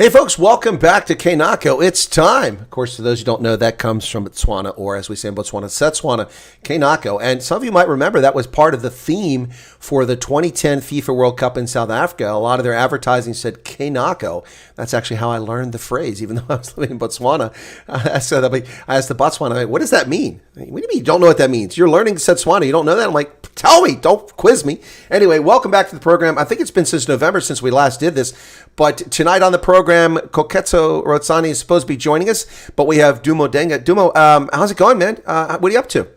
Hey folks, welcome back to Nako. It's time. Of course, for those who don't know, that comes from Botswana, or as we say in Botswana, Setswana, Nako. And some of you might remember that was part of the theme for the 2010 FIFA World Cup in South Africa. A lot of their advertising said Nako. That's actually how I learned the phrase, even though I was living in Botswana. I asked the Botswana, what does that mean? What do you mean you don't know what that means? You're learning Setswana, you don't know that? I'm like, tell me, don't quiz me. Anyway, welcome back to the program. I think it's been since November since we last did this, but tonight on the program, Koketso Rotsani is supposed to be joining us, but we have Dumo Denga. Dumo, how's it going, man? What are you up to?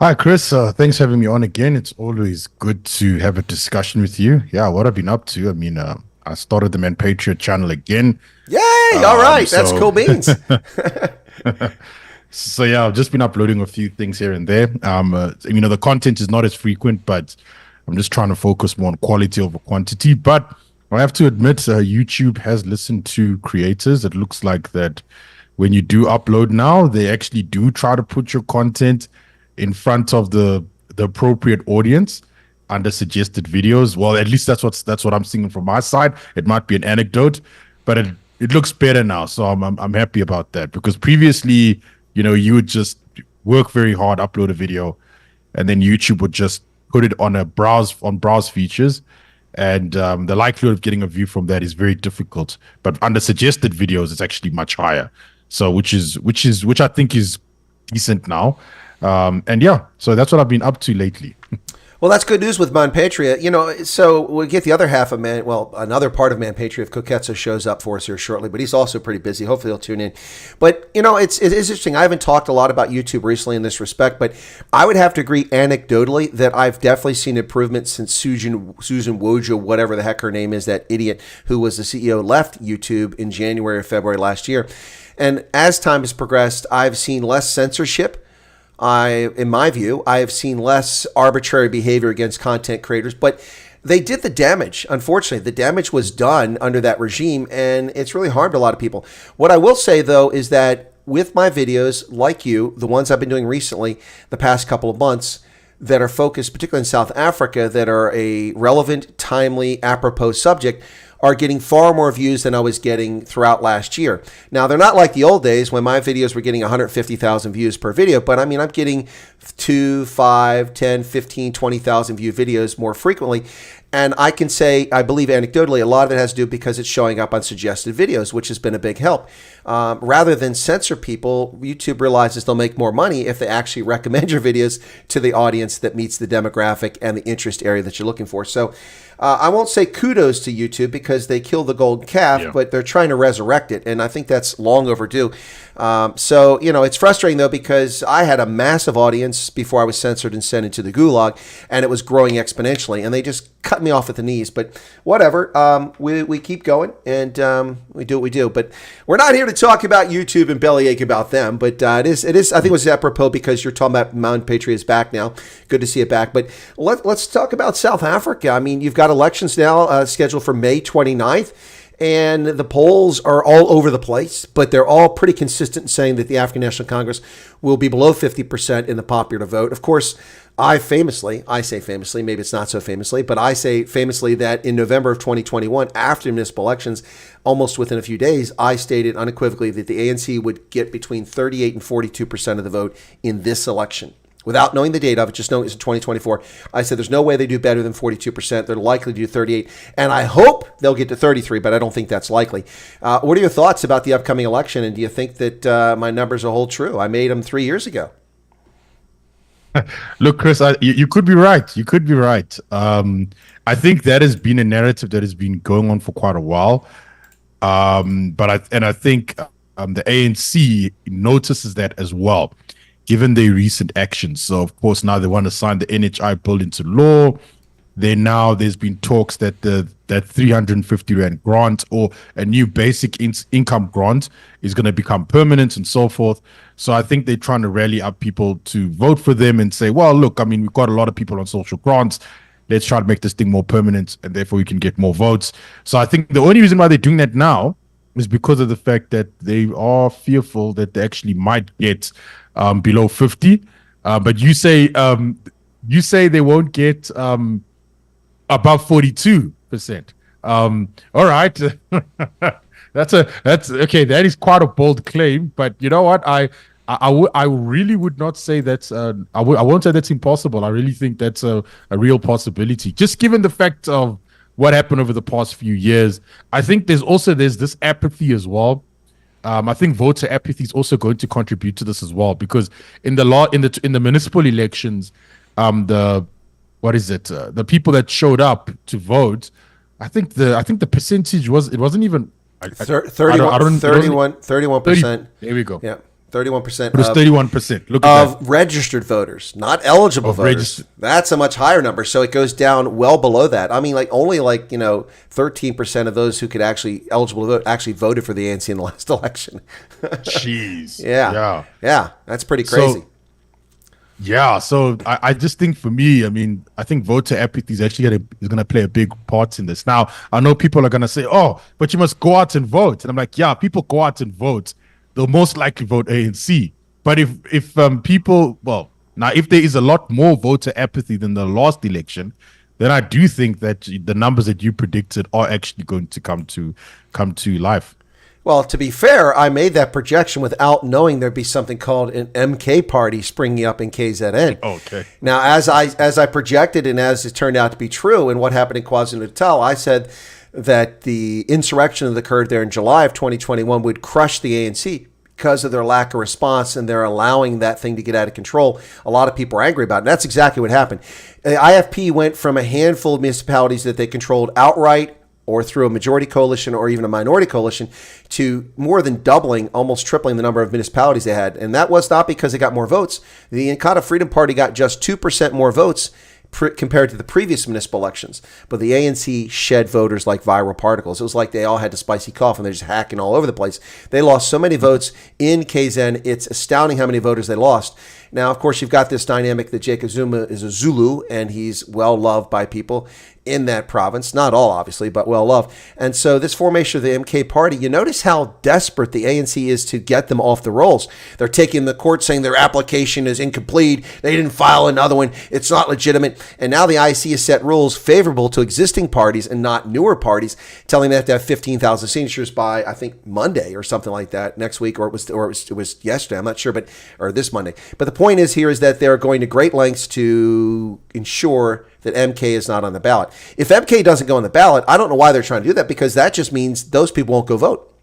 Hi, Chris. Thanks for having me on again. It's always good to have a discussion with you. Yeah, what I've been up to. I mean, I started the Man Patriot channel again. Yay! All right, that's cool beans. So yeah, I've just been uploading a few things here and there. The content is not as frequent, but I'm just trying to focus more on quality over quantity. But I have to admit, YouTube has listened to creators. It looks like that when you do upload now, they actually do try to put your content in front of the appropriate audience under suggested videos. Well, at least that's what I'm seeing from my side. It might be an anecdote, but it looks better now. So I'm happy about that, because previously, you would just work very hard, upload a video, and then YouTube would just put it on browse features. And the likelihood of getting a view from that is very difficult. But under suggested videos, it's actually much higher. So which I think is decent now. And yeah, so that's what I've been up to lately. Well, that's good news with Man Patriot. So we'll get the other half of another part of Man Patriot if Koketso shows up for us here shortly, but he's also pretty busy. Hopefully he'll tune in. But, it is interesting. I haven't talked a lot about YouTube recently in this respect, but I would have to agree anecdotally that I've definitely seen improvement since Susan Wojo, whatever the heck her name is, that idiot who was the CEO, left YouTube in January or February last year. And as time has progressed, I've seen less censorship. In my view, I have seen less arbitrary behavior against content creators, but they did the damage. Unfortunately, the damage was done under that regime, and it's really harmed a lot of people. What I will say, though, is that with my videos, like you, the ones I've been doing recently, the past couple of months, that are focused particularly in South Africa, that are a relevant, timely, apropos subject, are getting far more views than I was getting throughout last year. Now, they're not like the old days when my videos were getting 150,000 views per video, but I'm getting 2, 5, 10, 15, 20,000 view videos more frequently. And I can say, I believe anecdotally, a lot of it has to do because it's showing up on suggested videos, which has been a big help. Rather than censor people, YouTube realizes they'll make more money if they actually recommend your videos to the audience that meets the demographic and the interest area that you're looking for. So I won't say kudos to YouTube because they killed the golden calf, but they're trying to resurrect it, and I think that's long overdue. So it's frustrating, though, because I had a massive audience before I was censored and sent into the gulag, and it was growing exponentially, and they just cut me off at the knees. But whatever, we keep going, and we do what we do. But we're not here to talk about YouTube and bellyache about them, but it is. I think it was apropos because you're talking about Man Patriot is back now. Good to see it back. But let's talk about South Africa. You've got elections now scheduled for May 29th. And the polls are all over the place, but they're all pretty consistent in saying that the African National Congress will be below 50% in the popular vote. Of course, I say famously, maybe it's not so famously, but I say famously that in November of 2021, after municipal elections, almost within a few days, I stated unequivocally that the ANC would get between 38 and 42% of the vote in this election. Without knowing the date of it, just knowing it's in 2024, I said there's no way they do better than 42%. They're likely to do 38, and I hope they'll get to 33, but I don't think that's likely. What are your thoughts about the upcoming election, and do you think that my numbers will hold true? I made them 3 years ago. Look, Chris, you could be right. You could be right. I I think that has been a narrative that has been going on for quite a while. I think the ANC notices that as well, given their recent actions. So, of course, now they want to sign the NHI bill into law. There's been talks that that 350 rand grant or a new basic income grant is going to become permanent and so forth. So I think they're trying to rally up people to vote for them and say, well, look, I mean, we've got a lot of people on social grants. Let's try to make this thing more permanent, and therefore we can get more votes. So I think the only reason why they're doing that now is because of the fact that they are fearful that they actually might get below 50. But you say they won't get above 42%. All right. That's okay. That is quite a bold claim, but you know what? I really would not say that's I won't say that's impossible. I really think that's a real possibility. Just given the fact of what happened over the past few years, I think there's this apathy as well. I think voter apathy is also going to contribute to this as well, because in the municipal elections, the people that showed up to vote, I think the percentage wasn't even 31%. There we go. Yeah. 31%. It was 31%. Look at that. Of registered voters, not eligible voters. That's a much higher number. So it goes down well below that. I mean, only 13% of those who could actually eligible to vote actually voted for the ANC in the last election. Jeez. Yeah. That's pretty crazy. So I just think, for me, I mean, I think voter apathy is actually going to play a big part in this. Now, I know people are going to say, oh, but you must go out and vote. And I'm like, yeah, people go out and vote. They'll most likely vote ANC. But if there is a lot more voter apathy than the last election, then I do think that the numbers that you predicted are actually going to come to life. Well, to be fair, I made that projection without knowing there'd be something called an MK party springing up in KZN. Okay. Now, as I projected, and as it turned out to be true, and what happened in KwaZulu-Natal, I said that the insurrection that occurred there in July of 2021 would crush the ANC because of their lack of response, and they're allowing that thing to get out of control. A lot of people are angry about it. And that's exactly what happened. The IFP went from a handful of municipalities that they controlled outright or through a majority coalition or even a minority coalition to more than doubling, almost tripling the number of municipalities they had. And that was not because they got more votes. The Inkatha Freedom Party got just 2% more votes compared to the previous municipal elections. But the ANC shed voters like viral particles. It was like they all had a spicy cough and they're just hacking all over the place. They lost so many votes in KZN. It's astounding how many voters they lost. Now, of course, you've got this dynamic that Jacob Zuma is a Zulu, and he's well loved by people in that province. Not all, obviously, but well loved. And so this formation of the MK party, you notice how desperate the ANC is to get them off the rolls. They're taking the court saying their application is incomplete. They didn't file another one. It's not legitimate. And now the IC has set rules favorable to existing parties and not newer parties, telling them they have to have 15,000 signatures by, I think, Monday or something like that next week, or it was yesterday. I'm not sure, or this Monday. But the point is that they're going to great lengths to ensure that MK is not on the ballot. If MK doesn't go on the ballot, I don't know why they're trying to do that, because that just means those people won't go vote.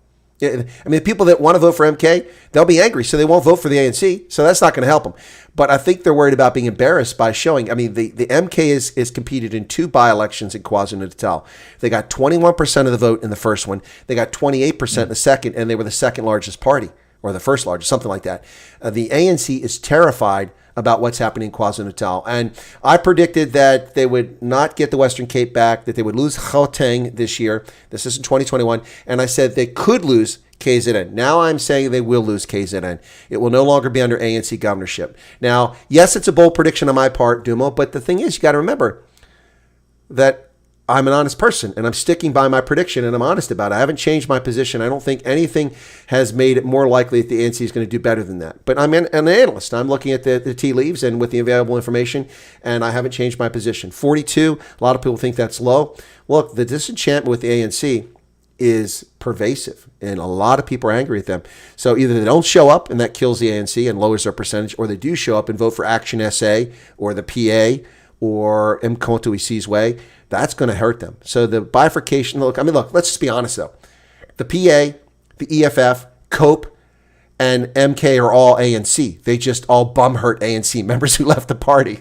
I mean, the people that want to vote for MK, they'll be angry, so they won't vote for the ANC. So that's not going to help them. But I think they're worried about being embarrassed by showing. I mean, the MK is competed in 2 by-elections in KwaZulu-Natal. They got 21% of the vote in the first one. They got 28% in the second, and they were the second largest party, or the first largest, something like that. The ANC is terrified about what's happening in KwaZulu-Natal. And I predicted that they would not get the Western Cape back, that they would lose Gauteng this year. This is in 2021. And I said they could lose KZN. Now I'm saying they will lose KZN. It will no longer be under ANC governorship. Now, yes, it's a bold prediction on my part, Dumo, but the thing is, you got to remember that I'm an honest person, and I'm sticking by my prediction, and I'm honest about it. I haven't changed my position. I don't think anything has made it more likely that the ANC is going to do better than that. But I'm an analyst. I'm looking at the tea leaves and with the available information, and I haven't changed my position. 42, a lot of people think that's low. Look, the disenchantment with the ANC is pervasive, and a lot of people are angry at them. So either they don't show up, and that kills the ANC and lowers their percentage, or they do show up and vote for Action SA or the PA or Mkhonto Isizwe. That's going to hurt them. So the bifurcation, look, let's just be honest, though. The PA, the EFF, COPE, and MK are all ANC. They just all bum hurt ANC members who left the party.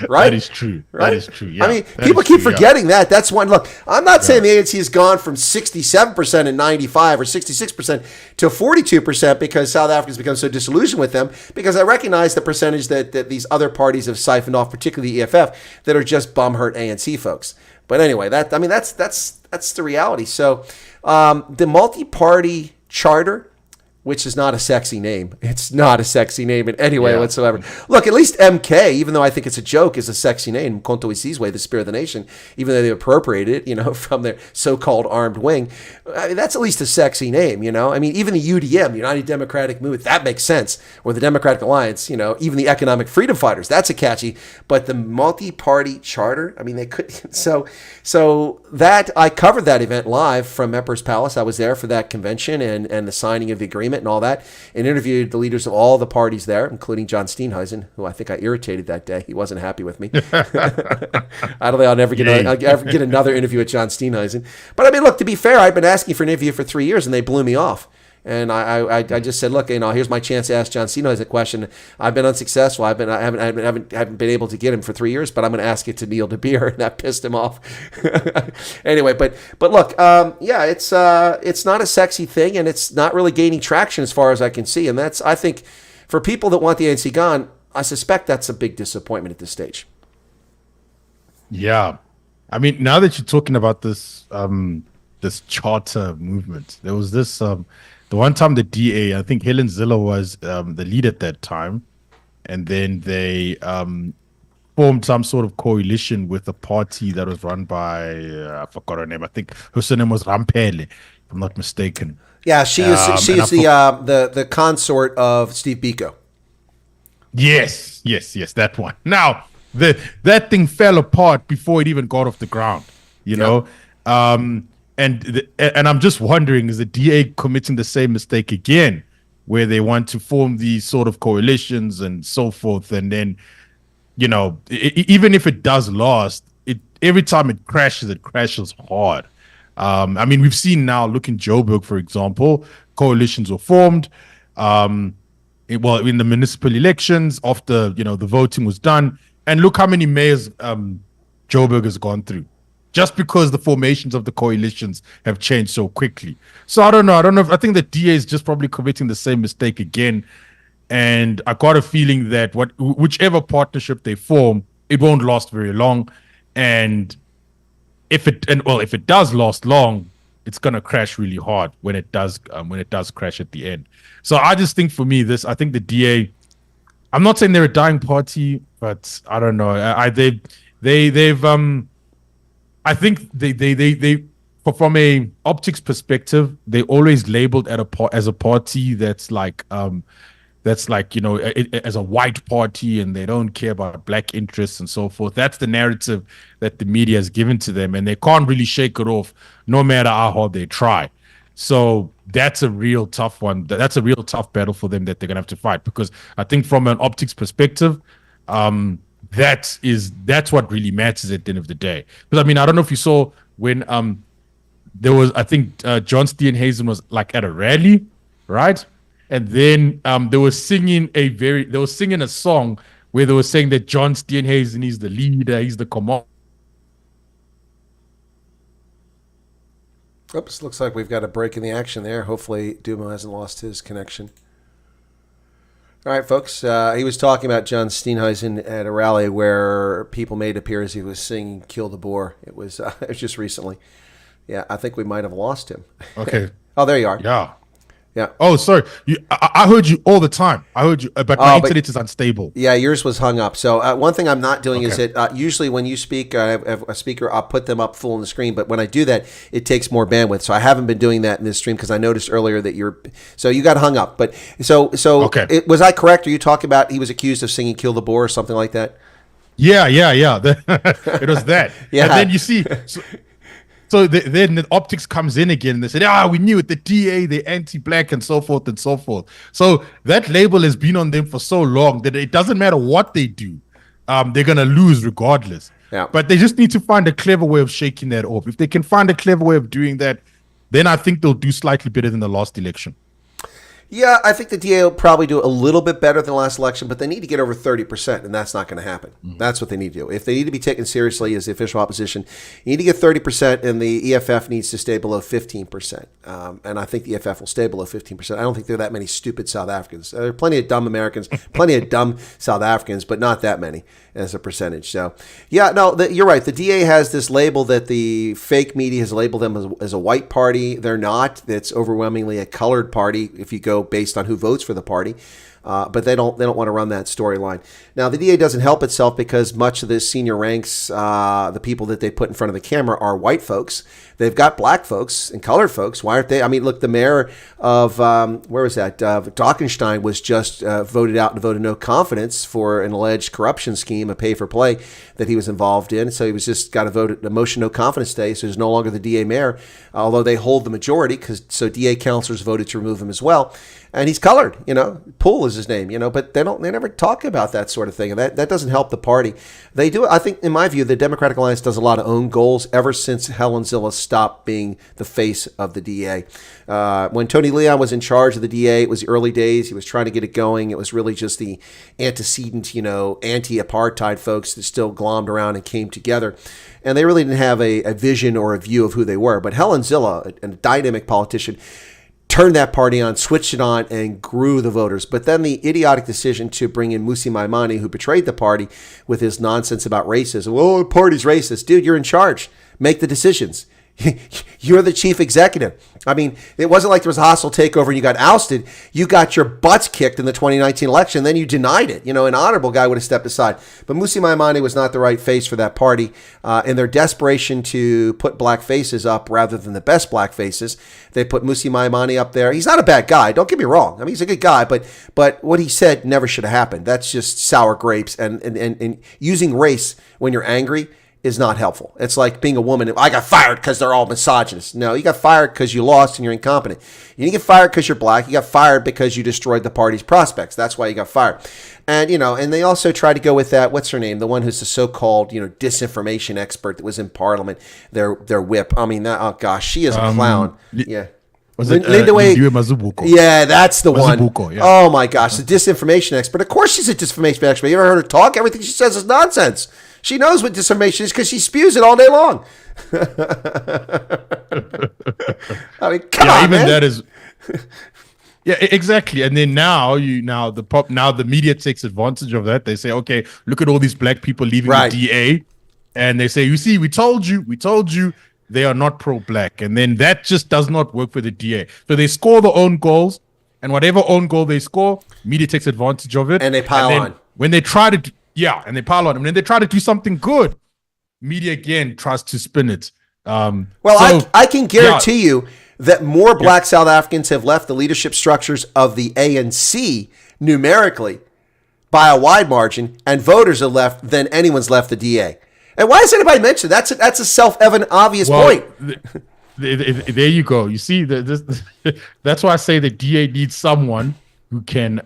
Right? That is true. Right? That is true. Yeah. I mean, people keep forgetting that. That's one. Look, I'm not saying the ANC has gone from 67% in 95 or 66% to 42% because South Africa's become so disillusioned with them, because I recognize the percentage that these other parties have siphoned off, particularly the EFF, that are just bum hurt ANC folks. But anyway, that's the reality. So the multi-party charter, which is not a sexy name. It's not a sexy name in any way whatsoever. Look, at least MK, even though I think it's a joke, is a sexy name. Mkhonto Isizwe, the spirit of the nation, even though they appropriated it, from their so-called armed wing. I mean, that's at least a sexy name, I mean, even the UDM, United Democratic Movement, that makes sense. Or the Democratic Alliance, even the Economic Freedom Fighters, that's a catchy. But the multi-party charter, I mean, they could. So that, I covered that event live from Emperor's Palace. I was there for that convention and the signing of the agreement and all that, and interviewed the leaders of all the parties there, including John Steenhusien, who I think I irritated that day. He wasn't happy with me. I don't think I'll ever get another interview with John Steenhusien. But I mean, look, to be fair, I've been asking for an interview for 3 years, and they blew me off. And I just said, look, here's my chance to ask John Steenhusien a question. I've been unsuccessful. I haven't been able to get him for 3 years, but I'm going to ask it to Neil De Beer, and that pissed him off. Anyway, but look, it's not a sexy thing, and it's not really gaining traction as far as I can see. And that's, I think, for people that want the ANC gone, I suspect that's a big disappointment at this stage. Yeah, I mean, now that you're talking about this this charter movement, there was this. The one time the DA, I think Helen Zille was the lead at that time, and then they formed some sort of coalition with a party that was run by, I forgot her name, I think her name was Rampele, if I'm not mistaken. Yeah, she is the consort of Steve Biko. Yes, that one. Now, that thing fell apart before it even got off the ground, you know? And I'm just wondering, is the DA committing the same mistake again, where they want to form these sort of coalitions and so forth, and then, even if it does last, every time it crashes hard. I mean, we've seen now, look in Joburg, for example, coalitions were formed. In the municipal elections, after the voting was done, and look how many mayors Joburg has gone through, just because the formations of the coalitions have changed so quickly. So I don't know. I think the DA is just probably committing the same mistake again. And I got a feeling that whichever partnership they form, it won't last very long. And if it does last long, it's gonna crash really hard when it does crash at the end. So I just think, for me, I think the DA, I'm not saying they're a dying party, but I don't know. I think they from a optics perspective, they always labeled as a party that's like as a white party, and they don't care about black interests and so forth. That's the narrative that the media has given to them, and they can't really shake it off, no matter how hard they try. So that's a real tough one. That's a real tough battle for them that they're gonna have to fight, because I think from an optics perspective, that's what really matters at the end of the day. Because I mean, I don't know if you saw when there was, I think John Steenhusien was like at a rally, right? And then they were singing a song where they were saying that John Steenhusien is the leader, he's the commander. Oops, looks like we've got a break in the action there. Hopefully Dumo hasn't lost his connection. All right, folks. He was talking about John Steenhusien at a rally where people made it appear as he was singing "Kill the Boer." It was just recently. Yeah, I think we might have lost him. Okay. Oh, there you are. Yeah. Yeah. Oh, sorry. I heard you all the time. I heard you, but my internet is unstable. Yeah, yours was hung up. So one thing I'm not doing is that usually when you speak, I have a speaker, I'll put them up full on the screen. But when I do that, it takes more bandwidth. So I haven't been doing that in this stream because I noticed earlier that you got hung up. But okay. Was I correct? Are you talking about he was accused of singing "Kill the Boer" or something like that? Yeah. It was that. Yeah. And then you see. So then the optics comes in again, and they said, we knew it, the DA, they're anti-black and so forth and so forth. So that label has been on them for so long that it doesn't matter what they do. They're going to lose regardless. Yeah. But they just need to find a clever way of shaking that off. If they can find a clever way of doing that, then I think they'll do slightly better than the last election. Yeah, I think the DA will probably do a little bit better than the last election, but they need to get over 30%, and that's not going to happen. That's what they need to do. If they need to be taken seriously as the official opposition, you need to get 30%, and the EFF needs to stay below 15%. And I think the EFF will stay below 15%. I don't think there are that many stupid South Africans. There are plenty of dumb Americans, plenty of dumb South Africans, but not that many as a percentage. So, yeah, no, you're right. The DA has this label that the fake media has labeled them as a white party. They're not. It's overwhelmingly a colored party if you go based on who votes for the party. But they don't want to run that storyline. Now, the DA doesn't help itself because much of the senior ranks, the people that they put in front of the camera are white folks. They've got black folks and colored folks. Why aren't they? I mean, look, the mayor of, where was that? Dockenstein was just voted out and voted no confidence for an alleged corruption scheme, a pay-for-play that he was involved in. So he was just got a motion no confidence today. So he's no longer the DA mayor, although they hold the majority. So DA councilors voted to remove him as well. And he's colored, Poole is his name, but they never talk about that sort of thing. And that doesn't help the party. They do. I think, in my view, the Democratic Alliance does a lot of own goals ever since Helen Zille stopped being the face of the DA. When Tony Leon was in charge of the DA, it was the early days. He was trying to get it going. It was really just the antecedent, anti-apartheid folks that still glommed around and came together. And they really didn't have a vision or a view of who they were. But Helen Zille, a dynamic politician, turned that party on, switched it on, and grew the voters. But then the idiotic decision to bring in Mmusi Maimane, who betrayed the party with his nonsense about racism. Well, the party's racist. Dude, you're in charge. Make the decisions. You're the chief executive. I mean, it wasn't like there was a hostile takeover and you got ousted. You got your butts kicked in the 2019 election. Then you denied it. An honorable guy would have stepped aside. But Mmusi Maimane was not the right face for that party. In their desperation to put black faces up rather than the best black faces, they put Mmusi Maimane up there. He's not a bad guy. Don't get me wrong. I mean, he's a good guy. But what he said never should have happened. That's just sour grapes. And using race when you're angry is not helpful. It's like being a woman. I got fired because they're all misogynist. No, you got fired because you lost and you're incompetent. You didn't get fired because you're black. You got fired because you destroyed the party's prospects. That's why you got fired. And, and they also try to go with that. What's her name? The one who's the so-called, disinformation expert that was in Parliament. Their whip. I mean, oh gosh, she is a clown. Yeah. Was it Mazubuko? Yeah, that's the Mazubuko, one. Yeah. Oh my gosh, the disinformation expert. Of course she's a disinformation expert. You ever heard her talk? Everything she says is nonsense. She knows what disinformation is because she spews it all day long. I mean, come on, even man. That is. Yeah, exactly. And then now the media takes advantage of that. They say, okay, look at all these black people leaving the DA, and they say, you see, we told you. They are not pro-black, and then that just does not work for the DA. So they score their own goals, and whatever own goal they score, media takes advantage of it, and they pile on. When they try to, and they pile on. And when they try to do something good, media again tries to spin it. I can guarantee you that more black South Africans have left the leadership structures of the ANC numerically by a wide margin, and voters have left than anyone's left the DA. And why does anybody mention that's a self-evident, obvious point? There you go. You see, that's why I say the DA needs someone who can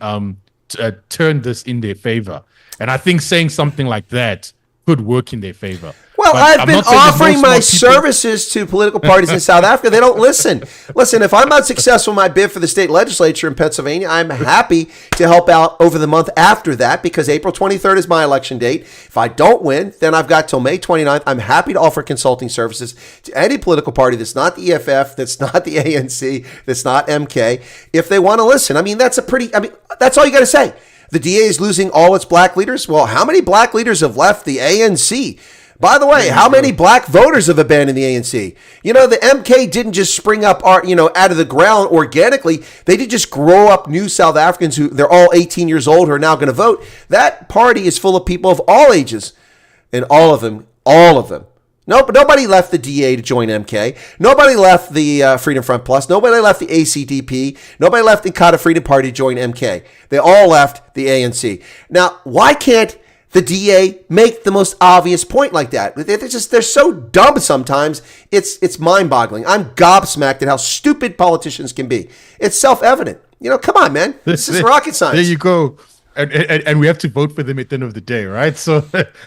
turn this in their favor. And I think saying something like that could work in their favor. Well, I've been offering my services to political parties in South Africa. They don't listen. Listen, if I'm not successful in my bid for the state legislature in Pennsylvania, I'm happy to help out over the month after that because April 23rd is my election date. If I don't win, then I've got till May 29th. I'm happy to offer consulting services to any political party that's not the EFF, that's not the ANC, that's not MK, if they want to listen. I mean, that's all you got to say. The DA is losing all its black leaders. Well, how many black leaders have left the ANC? By the way, how many black voters have abandoned the ANC? The MK didn't just spring up, out of the ground organically. They did just grow up new South Africans who they're all 18 years old who are now going to vote. That party is full of people of all ages, and all of them. Nope, nobody left the DA to join MK. Nobody left the Freedom Front Plus. Nobody left the ACDP. Nobody left the Inkatha Freedom Party to join MK. They all left the ANC. Now, why can't the DA make the most obvious point like that? They're so dumb sometimes. It's mind-boggling. I'm gobsmacked at how stupid politicians can be. It's self-evident. Come on, man. This is rocket science. There you go. And we have to vote for them at the end of the day, right? So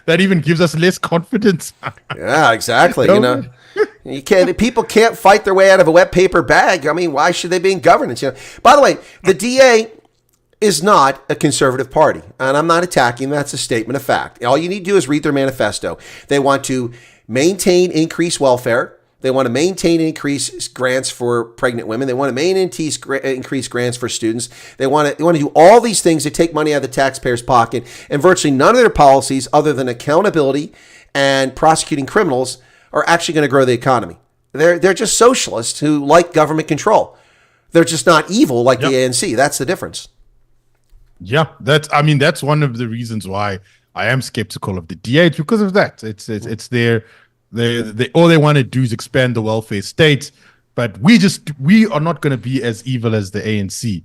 that even gives us less confidence. Yeah, exactly. People can't fight their way out of a wet paper bag. I mean, why should they be in governance? By the way, the DA is not a conservative party, and I'm not attacking. That's a statement of fact. All you need to do is read their manifesto. They want to maintain increased welfare. They want to maintain and increase grants for pregnant women. They want to maintain increase grants for students. They want to do all these things to take money out of the taxpayer's pocket. And virtually none of their policies, other than accountability and prosecuting criminals, are actually going to grow the economy. They're just socialists who like government control. They're just not evil like the ANC. That's the difference. Yeah, that's one of the reasons why I am skeptical of the DA, because of that. It's their. They all they want to do is expand the welfare state, but we are not going to be as evil as the ANC.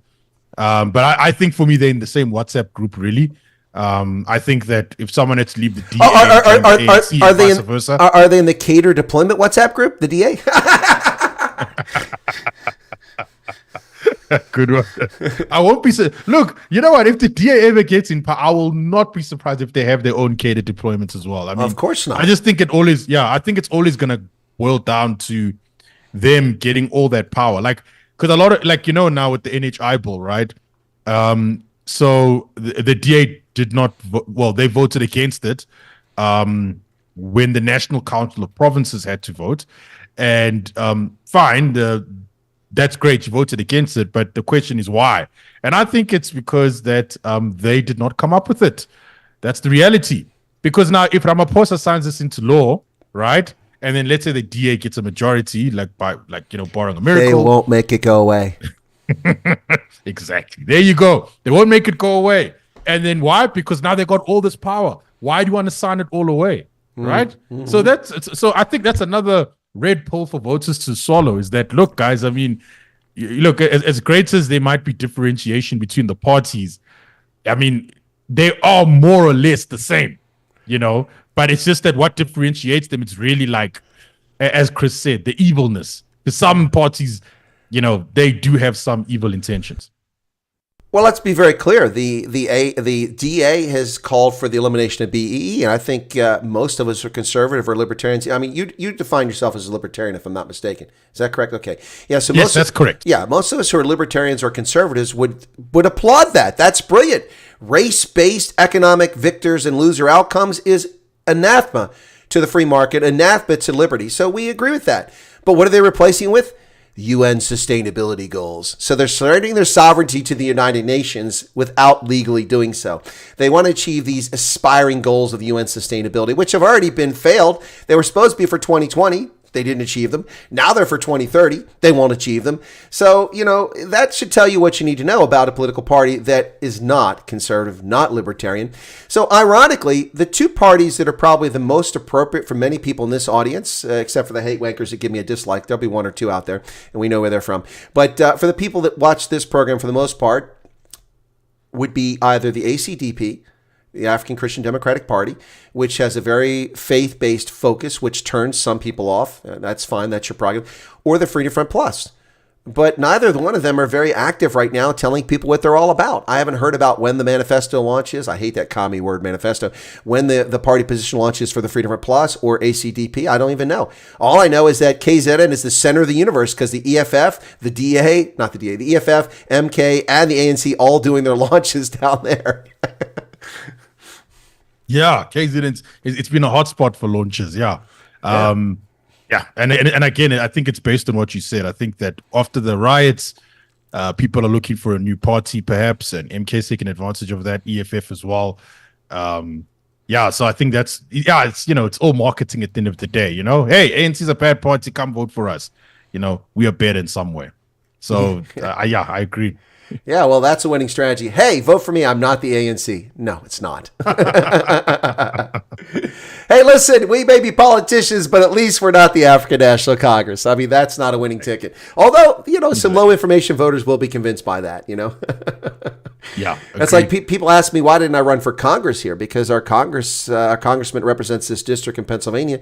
But I think for me, they're in the same WhatsApp group, really. I think that if someone had to leave the DA, ANC, are vice versa, are they in the cater deployment WhatsApp group, the DA? Good one. I won't be. Look, you know what? If the DA ever gets in power, I will not be surprised if they have their own catered deployments as well. I mean, of course not. I just think I think it's always going to boil down to them getting all that power. Like, because a lot of, like, now with the NHI bill, right? So the DA did not, they voted against it when the National Council of Provinces had to vote. And fine, that's great. You voted against it, but the question is why? And I think it's because that they did not come up with it. That's the reality. Because now, if Ramaphosa signs this into law, right, and then let's say the DA gets a majority, barring a miracle, they won't make it go away. Exactly. There you go. They won't make it go away. And then why? Because now they got all this power. Why do you want to sign it all away, right? Mm-hmm. So I think that's another red pill for voters to swallow, is that, look, guys, I mean, look, as great as there might be differentiation between the parties, I mean, they are more or less the same, but it's just that what differentiates them, it's really like, as Chris said, the evilness. Because some parties, they do have some evil intentions. Well, let's be very clear. The DA has called for the elimination of BEE, and I think most of us are conservative or libertarians. I mean, you define yourself as a libertarian, if I'm not mistaken. Is that correct? Okay. Yeah. So yes, that's correct. Yeah, most of us who are libertarians or conservatives would applaud that. That's brilliant. Race-based economic victors and loser outcomes is anathema to the free market, anathema to liberty. So we agree with that. But what are they replacing with? UN sustainability goals. So they're surrendering their sovereignty to the United Nations without legally doing so. They want to achieve these aspiring goals of UN sustainability, which have already been failed. They were supposed to be for 2020. They didn't achieve them. Now they're for 2030. They won't achieve them. So, that should tell you what you need to know about a political party that is not conservative, not libertarian. So ironically, the two parties that are probably the most appropriate for many people in this audience, except for the hate wankers that give me a dislike, there'll be one or two out there, and we know where they're from. But for the people that watch this program, for the most part, would be either the ACDP, the African Christian Democratic Party, which has a very faith-based focus, which turns some people off. That's fine. That's your prerogative. Or the Freedom Front Plus. But neither one of them are very active right now telling people what they're all about. I haven't heard about when the manifesto launches. I hate that commie word, manifesto. When the party position launches for the Freedom Front Plus or ACDP, I don't even know. All I know is that KZN is the center of the universe because the EFF, the EFF, MK, and the ANC all doing their launches down there. Yeah, KZN, it's been a hotspot for launches. Yeah. And again, I think it's based on what you said. I think that after the riots, people are looking for a new party, perhaps, and MK's taking advantage of that. EFF as well. So I think it's all marketing at the end of the day. Hey, ANC's a bad party. Come vote for us. We are better in some way. So I agree. Yeah, well, that's a winning strategy. Hey, vote for me. I'm not the ANC. No, it's not. Hey, listen, we may be politicians, but at least we're not the African National Congress. I mean, that's not a winning ticket. Although, some low information voters will be convinced by that, Yeah. It's like people ask me, why didn't I run for Congress here? Because our congressman represents this district in Pennsylvania.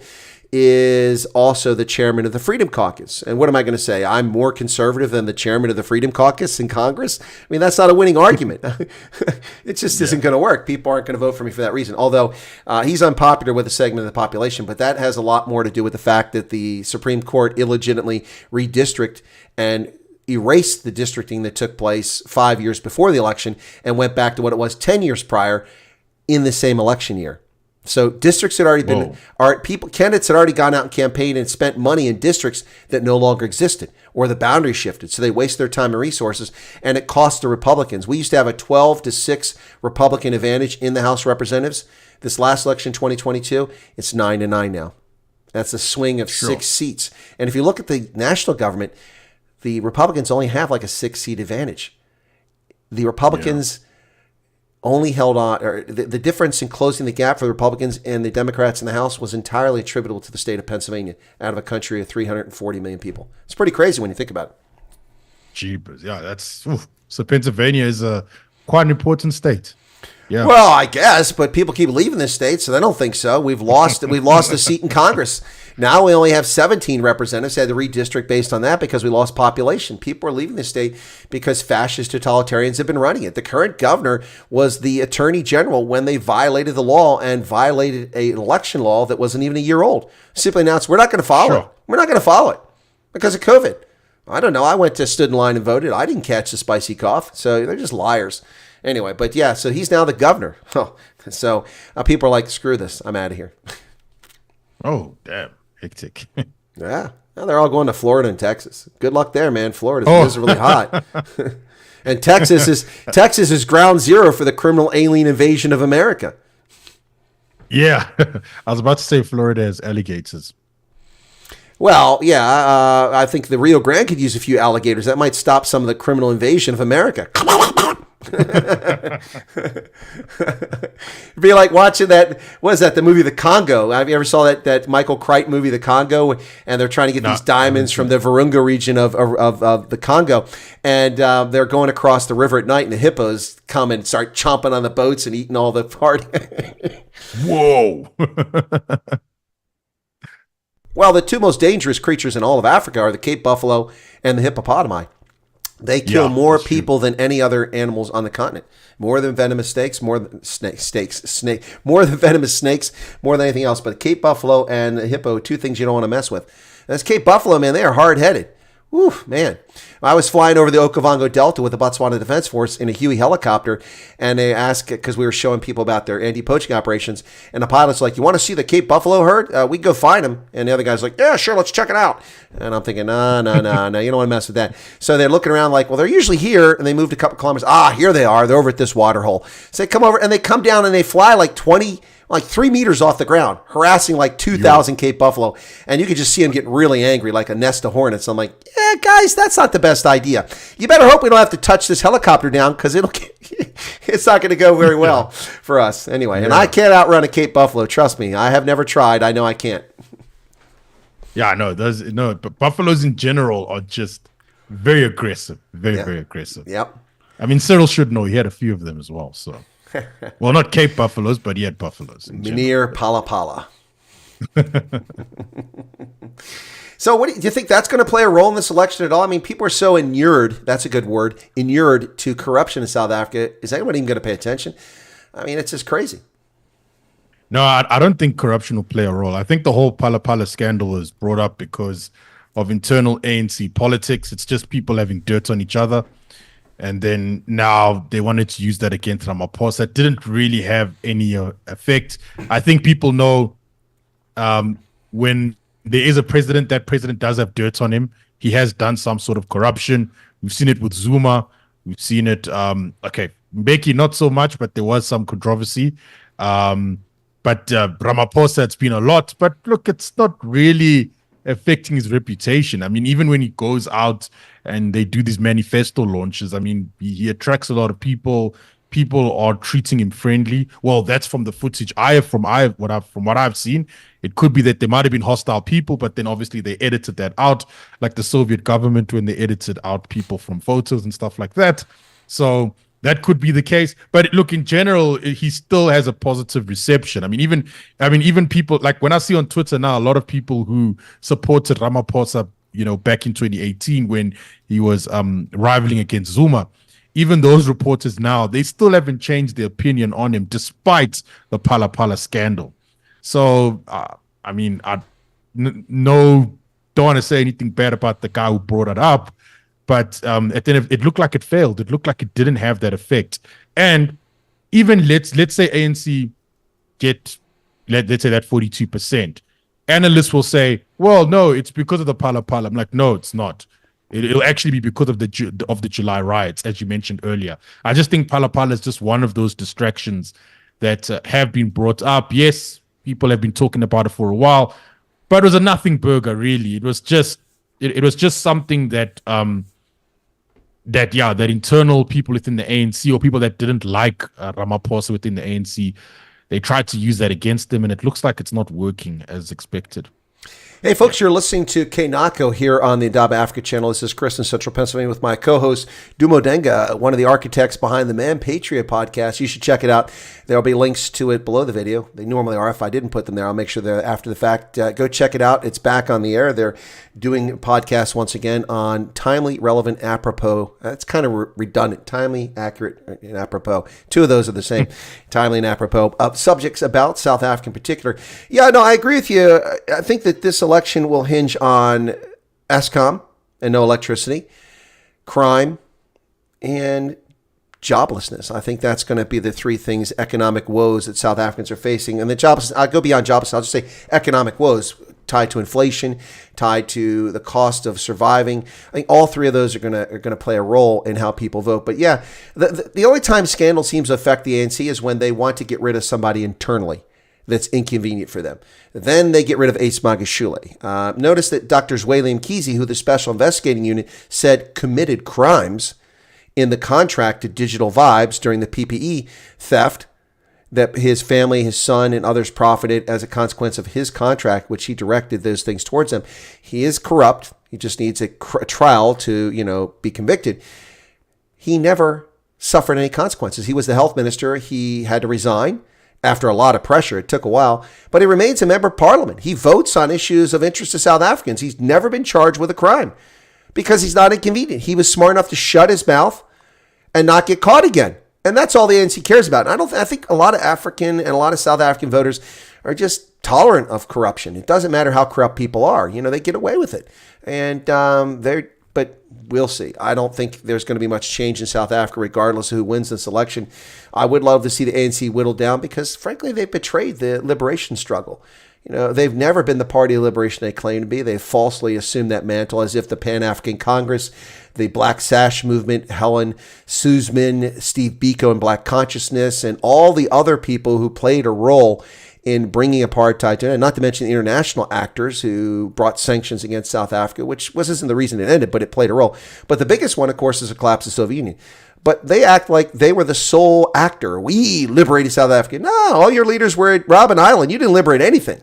is also the chairman of the Freedom Caucus. And what am I going to say? I'm more conservative than the chairman of the Freedom Caucus in Congress? I mean, that's not a winning argument. It just isn't going to work. People aren't going to vote for me for that reason. Although he's unpopular with a segment of the population, but that has a lot more to do with the fact that the Supreme Court illegitimately redistricted and erased the districting that took place 5 years before the election and went back to what it was 10 years prior in the same election year. So districts had already been, candidates had already gone out and campaigned and spent money in districts that no longer existed, or the boundary shifted. So they waste their time and resources, and it cost the Republicans. We used to have a 12-6 Republican advantage in the House of Representatives. This last election, 2022, it's 9-9 now. That's a swing of 6 seats. And if you look at the national government, the Republicans only have like a 6-seat advantage. The Republicans only held on, or the difference in closing the gap for the Republicans and the Democrats in the House was entirely attributable to the state of Pennsylvania out of a country of 340 million people. It's pretty crazy when you think about it. Jeepers. Yeah, that's, so Pennsylvania is quite an important state. Yeah. Well, I guess, but people keep leaving this state, so they don't think so. We've lost a seat in Congress. Now we only have 17 representatives. Had to redistrict based on that because we lost population. People are leaving the state because fascist totalitarians have been running it. The current governor was the attorney general when they violated the law and violated an election law that wasn't even a year old. Simply announced, we're not going to follow it. We're not going to follow it because of COVID. I don't know. I stood in line and voted. I didn't catch the spicy cough. So they're just liars. Anyway, but yeah, so he's now the governor. So people are like, screw this. I'm out of here. Oh, damn. Hectic. Yeah. Now they're all going to Florida and Texas. Good luck there, man. Florida's miserably hot. And Texas is ground zero for the criminal alien invasion of America. Yeah. I was about to say Florida has alligators. Well, yeah, I think the Rio Grande could use a few alligators. That might stop some of the criminal invasion of America. It'd be like watching that. What is that? The movie The Congo. Have you ever saw that Michael Crichton movie The Congo? And they're trying to get these diamonds from the Virunga region of the Congo, and they're going across the river at night, and the hippos come and start chomping on the boats and eating all the party. Whoa. Well, the two most dangerous creatures in all of Africa are the Cape buffalo and the hippopotami. They kill more people than any other animals on the continent. More than venomous snakes, more than venomous snakes, more than anything else. But the Cape buffalo and the hippo, two things you don't want to mess with. And this Cape buffalo, man, they are hard-headed. Whew, man. I was flying over the Okavango Delta with the Botswana Defense Force in a Huey helicopter, and they asked, because we were showing people about their anti-poaching operations, and the pilot's like, you want to see the Cape buffalo herd? We can go find them. And the other guy's like, yeah, sure, let's check it out. And I'm thinking, no, you don't want to mess with that. So they're looking around like, well, they're usually here, and they moved a couple kilometers. Here they are. They're over at this water hole. So they come over, and they come down, and they fly like 3 meters off the ground, harassing like 2,000 Cape buffalo. And you could just see them get really angry, like a nest of hornets. I'm like, yeah, guys, that's not the best idea. You better hope we don't have to touch this helicopter down because it's not going to go very well for us. Anyway, and I can't outrun a Cape buffalo. Trust me. I have never tried. I know I can't. Yeah, no, but buffaloes in general are just very aggressive. Very aggressive. Yep. I mean, Cyril should know. He had a few of them as well, so. Well, not Cape buffaloes, but he had buffaloes. Mynheer Phala. So do you think that's going to play a role in this election at all? I mean, people are so inured, that's a good word, inured to corruption in South Africa. Is anyone even going to pay attention? I mean, it's just crazy. No, I don't think corruption will play a role. I think the whole Phala scandal was brought up because of internal ANC politics. It's just people having dirt on each other. And then now they wanted to use that against Ramaphosa. It didn't really have any effect. I think people know when there is a president, that president does have dirt on him. He has done some sort of corruption. We've seen it with Zuma. We've seen it, Mbeki not so much, but there was some controversy. But Ramaphosa, it's been a lot. But look, it's not really affecting his reputation. I mean, even when he goes out and they do these manifesto launches, I mean, he attracts a lot of people. People are treating him friendly. Well, that's from the footage from what I've seen. It could be that there might have been hostile people, but then obviously they edited that out, like the Soviet government when they edited out people from photos and stuff like that. So that could be the case. But look, in general, he still has a positive reception. I mean, even people like when I see on Twitter now, a lot of people who supported Ramaphosa, back in 2018 when he was rivaling against Zuma, even those reporters now, they still haven't changed their opinion on him despite the Phala scandal. So, don't want to say anything bad about the guy who brought it up, but at the end it looked like it failed. It looked like it didn't have that effect. And even let's say ANC get, let's say that 42%. Analysts will say, well, no, it's because of the Phala. I'm like, no, it's not. It'll actually be because of the July riots, as you mentioned earlier. I just think Phala is just one of those distractions that have been brought up. Yes, people have been talking about it for a while, but it was a nothing burger, really. It was just something that that internal people within the ANC or people that didn't like Ramaphosa within the ANC, they tried to use that against him, and it looks like it's not working as expected. Hey, folks, you're listening to Nako here on the Indaba Africa channel. This is Chris in Central Pennsylvania with my co-host, Dumo Denga, one of the architects behind the Man Patriot podcast. You should check it out. There'll be links to it below the video. They normally are. If I didn't put them there, I'll make sure they're after the fact. Go check it out. It's back on the air. They're doing podcasts once again on timely, relevant, apropos. That's kind of redundant. Timely, accurate, and apropos. Two of those are the same. Timely and apropos. Subjects about South Africa in particular. Yeah, no, I agree with you. I think that this election will hinge on Eskom and no electricity, crime, and joblessness. I think that's going to be the three things, economic woes that South Africans are facing. And the joblessness, I'll go beyond joblessness. I'll just say economic woes tied to inflation, tied to the cost of surviving. I think all three of those are going to play a role in how people vote. But yeah, the only time scandal seems to affect the ANC is when they want to get rid of somebody internally that's inconvenient for them. Then they get rid of Ace Magashule. Notice that Dr. Zweli Mkhize, who the Special Investigating Unit said committed crimes in the contract to Digital Vibes during the PPE theft, that his family, his son, and others profited as a consequence of his contract, which he directed those things towards them. He is corrupt. He just needs a trial to, be convicted. He never suffered any consequences. He was the health minister. He had to resign after a lot of pressure. It took a while, but he remains a member of parliament. He votes on issues of interest to South Africans. He's never been charged with a crime because he's not inconvenient. He was smart enough to shut his mouth and not get caught again. And that's all the ANC cares about. And I think a lot of African and a lot of South African voters are just tolerant of corruption. It doesn't matter how corrupt people are. They get away with it. And but we'll see. I don't think there's going to be much change in South Africa, regardless of who wins this election. I would love to see the ANC whittled down because, frankly, they've betrayed the liberation struggle. They've never been the party of liberation they claim to be. They falsely assumed that mantle as if the Pan-African Congress, the Black Sash movement, Helen Suzman, Steve Biko and Black Consciousness, and all the other people who played a role in bringing apartheid to an end, not to mention the international actors who brought sanctions against South Africa, which isn't the reason it ended, but it played a role. But the biggest one, of course, is the collapse of the Soviet Union. But they act like they were the sole actor. We liberated South Africa. No, all your leaders were at Robben Island. You didn't liberate anything.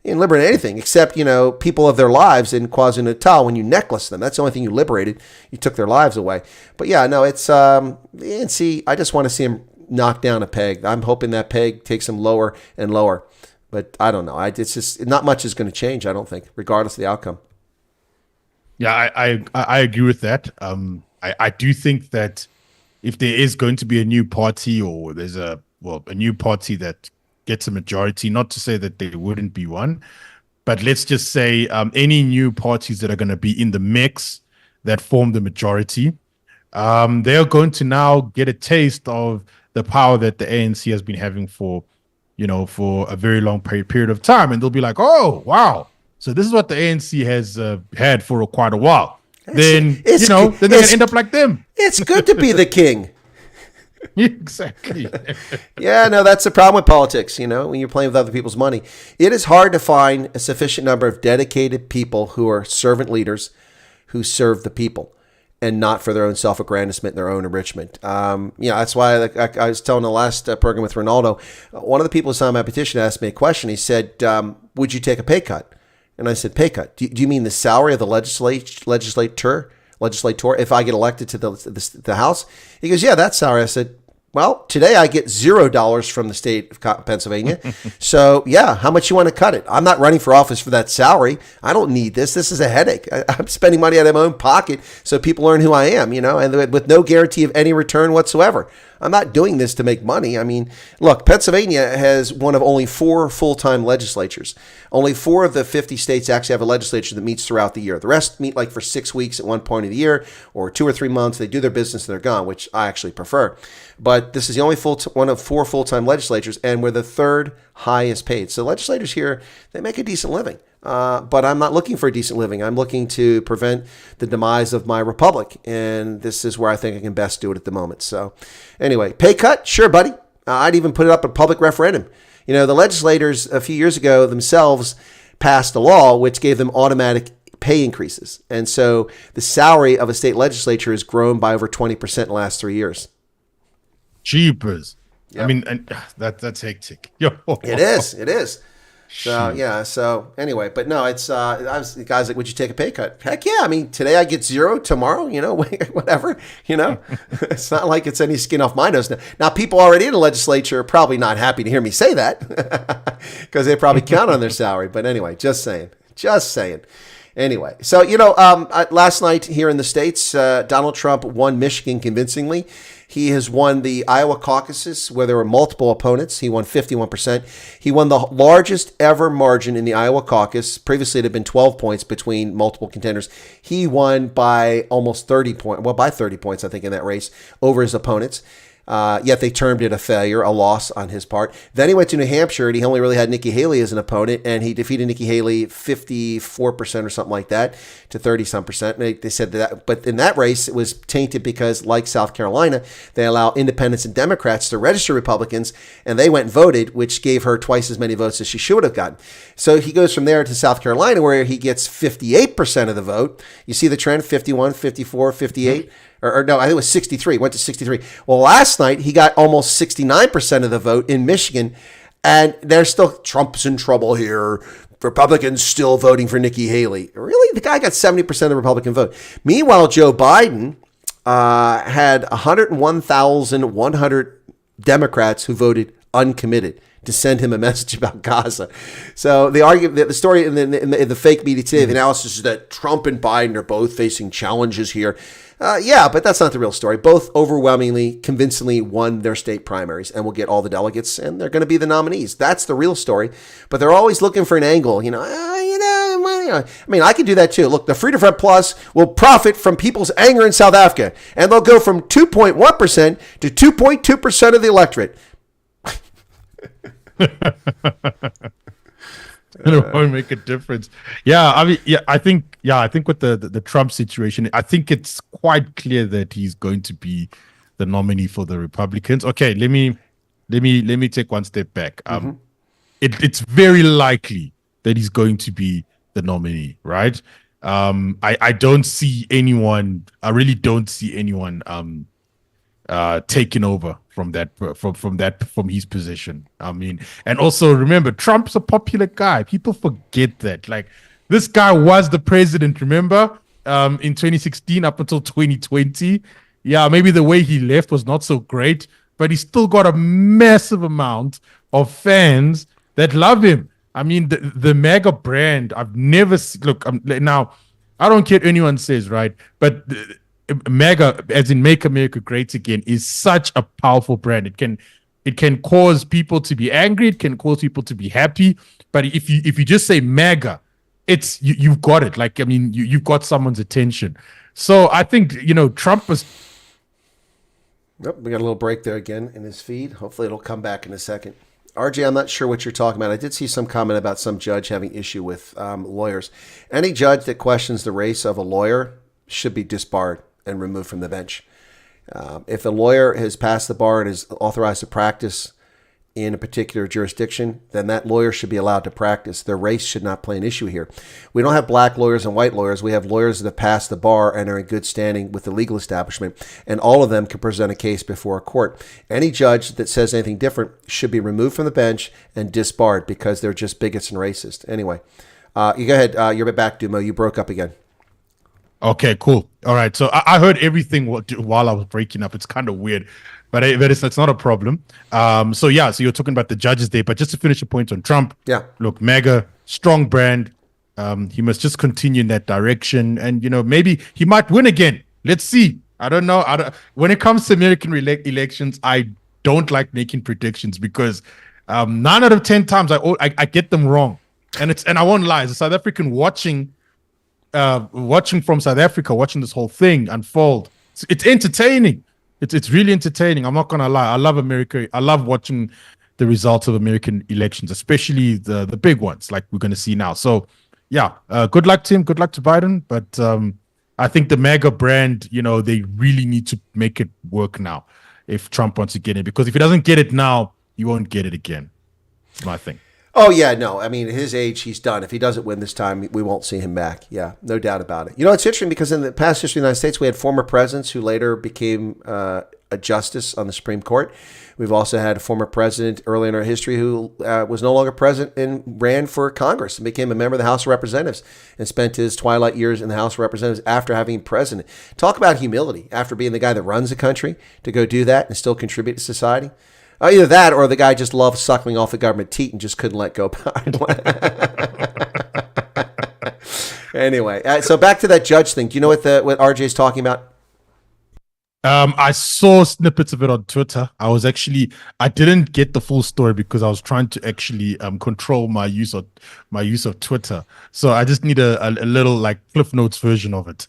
You didn't liberate anything except, people of their lives in KwaZulu-Natal when you necklaced them. That's the only thing you liberated. You took their lives away. But yeah, no, it's the ANC. I just want to see him knock down a peg. I'm hoping that peg takes him lower and lower. But I don't know. It's just not much is going to change, I don't think, regardless of the outcome. Yeah, I agree with that. I do think that if there is going to be a new party or there's a new party that gets a majority, not to say that there wouldn't be one, but let's just say any new parties that are going to be in the mix that form the majority, they're going to now get a taste of the power that the ANC has been having for a very long period of time. And they'll be like, oh, wow. So this is what the ANC has had for quite a while. Then they're going to end up like them. It's good to be the king. Exactly. Yeah, no, that's the problem with politics, when you're playing with other people's money. It is hard to find a sufficient number of dedicated people who are servant leaders who serve the people and not for their own self-aggrandizement and their own enrichment. That's why I was telling the last program with Ronaldo, one of the people who signed my petition asked me a question. He said, would you take a pay cut? And I said, pay cut? Do you mean the salary of the legislator? legislator, if I get elected to the House? He goes, yeah, that's salary. I said, well, today I get $0 from the state of Pennsylvania. So, yeah, how much you want to cut it? I'm not running for office for that salary. I don't need this. This is a headache. I'm spending money out of my own pocket so people learn who I am, and with no guarantee of any return whatsoever. I'm not doing this to make money. I mean, look, Pennsylvania has one of only 4 full-time legislatures. Only 4 of the 50 states actually have a legislature that meets throughout the year. The rest meet like for 6 weeks at one point of the year, or 2 or 3 months. They do their business and they're gone, which I actually prefer. But this is the only one of 4 full-time legislatures, and we're the 3rd highest paid. So legislators here, they make a decent living. But I'm not looking for a decent living. I'm looking to prevent the demise of my republic. And this is where I think I can best do it at the moment. So anyway, pay cut? Sure, buddy. I'd even put it up a public referendum. The legislators a few years ago themselves passed a law which gave them automatic pay increases. And so the salary of a state legislature has grown by over 20% in the last 3 years. Jeepers. Yep. I mean, that's hectic. It is. So, yeah. So anyway, but no, it's, the guy's like, would you take a pay cut? Heck yeah. I mean, today I get 0, tomorrow, whatever, it's not like it's any skin off my nose. Now, people already in the legislature are probably not happy to hear me say that because they probably count on their salary. But anyway, just saying. Anyway, so, last night here in the States, Donald Trump won Michigan convincingly. He has won the Iowa caucuses where there were multiple opponents. He won 51%. He won the largest ever margin in the Iowa caucus. Previously, it had been 12 points between multiple contenders. He won by almost 30 points. Well, by 30 points, I think, in that race over his opponents. Yet they termed it a failure, a loss on his part. Then he went to New Hampshire, and he only really had Nikki Haley as an opponent, and he defeated Nikki Haley 54% or something like that to 30-some%. They said that, but in that race, it was tainted because, like South Carolina, they allow independents and Democrats to register Republicans, and they went and voted, which gave her twice as many votes as she should have gotten. So he goes from there to South Carolina, where he gets 58% of the vote. You see the trend, 51, 54, 58. Or no, I think it was 63. Went to 63. Well, last night he got almost 69% of the vote in Michigan, and there's still Trump's in trouble here. Republicans still voting for Nikki Haley. Really, the guy got 70% of the Republican vote. Meanwhile, Joe Biden had 101,100 Democrats who voted uncommitted to send him a message about Gaza. So the argument, the story in the fake media today, the analysis is that Trump and Biden are both facing challenges here. Yeah, but that's not the real story. Both overwhelmingly, convincingly won their state primaries and will get all the delegates, and they're going to be the nominees. That's the real story. But they're always looking for an angle. I mean, I can do that too. Look, the Freedom Front Plus will profit from people's anger in South Africa, and they'll go from 2.1% to 2.2% of the electorate. It won't make a difference. I think with the Trump situation, I think it's quite clear that he's going to be the nominee for the Republicans. Okay, let me take one step back. It's very likely that he's going to be the nominee, right? I don't see anyone. I really don't see anyone taking over from his position. I mean, and also remember, Trump's a popular guy. People forget that. Like, this guy was the president, remember? In 2016 up until 2020. Yeah, maybe the way he left was not so great, but he still got a massive amount of fans that love him. I mean, the MAGA brand, I've never seen. Look, now, I don't care what anyone says, right? But MAGA, as in Make America Great Again, is such a powerful brand. It can cause people to be angry. It can cause people to be happy. But if you just say MAGA, it's you've got it. Like, I mean, you've got someone's attention. So I think Trump was. Yep, we got a little break there again in his feed. Hopefully, it'll come back in a second. RJ, I'm not sure what you're talking about. I did see some comment about some judge having issue with lawyers. Any judge that questions the race of a lawyer should be disbarred and removed from the bench. If a lawyer has passed the bar and is authorized to practice in a particular jurisdiction, then that lawyer should be allowed to practice. Their race should not play an issue here. We don't have black lawyers and white lawyers. We have lawyers that have passed the bar and are in good standing with the legal establishment, and all of them can present a case before a court. Any judge that says anything different should be removed from the bench and disbarred because they're just bigots and racist. Anyway, you go ahead. You're back, Dumo. You broke up again. Okay, cool. All right. So I heard everything while I was breaking up. It's kind of weird, but it's not a problem. So you're talking about the Judges Day, but just to finish a point on Trump. Yeah. Look, MAGA, strong brand. He must just continue in that direction, and maybe he might win again. Let's see. I don't know. When it comes to American elections, I don't like making predictions because 9 out of 10 times I get them wrong, and I won't lie. As a South African watching from South Africa, watching this whole thing unfold, it's entertaining. It's really entertaining. I'm not gonna lie. I love America. I love watching the results of American elections, especially the big ones like we're gonna see now. So good luck to him. Good luck to Biden. But I think the MAGA brand, they really need to make it work now if Trump wants to get it, because if he doesn't get it now, he won't get it again. It's my thing. Oh, yeah, no. I mean, at his age, he's done. If he doesn't win this time, we won't see him back. Yeah, no doubt about it. It's interesting because in the past history of the United States, we had former presidents who later became a justice on the Supreme Court. We've also had a former president early in our history who was no longer president and ran for Congress and became a member of the House of Representatives and spent his twilight years in the House of Representatives after having been president. Talk about humility after being the guy that runs the country to go do that and still contribute to society. Either that or the guy just loves suckling off the government teat and just couldn't let go. Anyway, so back to that judge thing. Do you know what RJ is talking about? I saw snippets of it on Twitter. I didn't get the full story because I was trying to actually control my use of Twitter. So I just need a little like Cliff Notes version of it.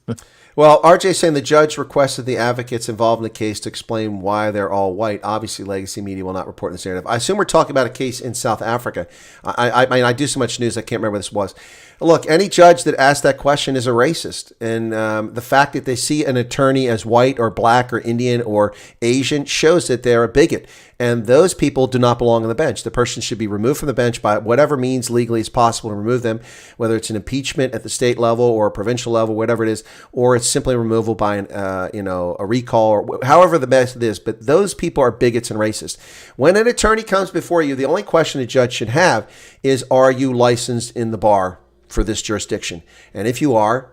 Well, RJ is saying the judge requested the advocates involved in the case to explain why they're all white. Obviously, legacy media will not report this narrative. I assume we're talking about a case in South Africa. I mean, I do so much news, I can't remember where this was. Look, any judge that asked that question is a racist. And the fact that they see an attorney as white or black or Indian or Asian shows that they're a bigot. And those people do not belong on the bench. The person should be removed from the bench by whatever means legally is possible to remove them, whether it's an impeachment at the state level or a provincial level, whatever it is, or it's simply removal by a recall or however the best it is. But those people are bigots and racist. When an attorney comes before you, the only question a judge should have is, are you licensed in the bar for this jurisdiction? And if you are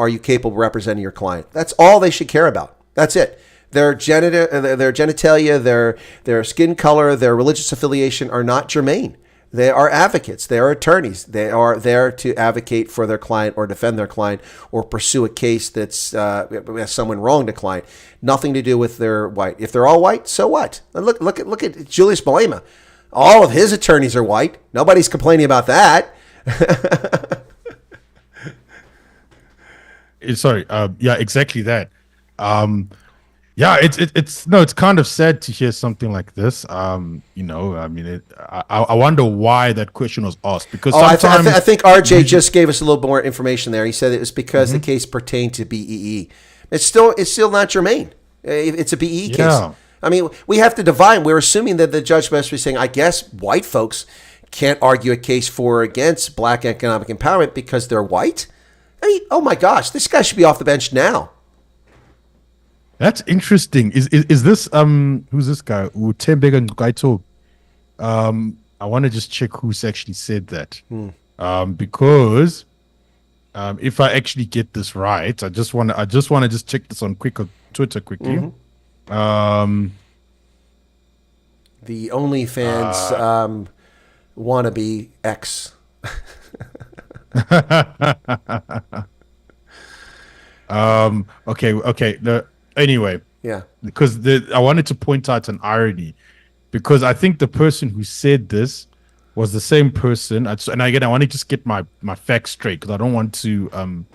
you capable of representing your client? That's all they should care about. That's it. Their genitalia, their skin color, their religious affiliation are not germane. They are advocates. They are attorneys. They are there to advocate for their client or defend their client or pursue a case that's someone wronged a client. Nothing to do with their white. If they're all white, so what? Look at Julius Malema. All of his attorneys are white. Nobody's complaining about that. Sorry. Yeah, exactly that. It's kind of sad to hear something like this. I wonder why that question was asked, because sometimes I think RJ just gave us a little more information there. He said it was because the case pertained to BEE. It's still not germane. It's a BEE case. I mean, we have to divide. We're assuming that the judge must be saying, I guess white folks can't argue a case for or against black economic empowerment because they're white. I mean, oh my gosh, this guy should be off the bench now. That's interesting. Is this who's this guy? Tembisa. I want to just check who's actually said that. Because if I actually get this right, I just want to just check this on Twitter quickly. The OnlyFans wannabe X. Okay. Anyway, yeah, because I wanted to point out an irony, because I think the person who said this was the same person. And again, I want to just get my facts straight because I don't want to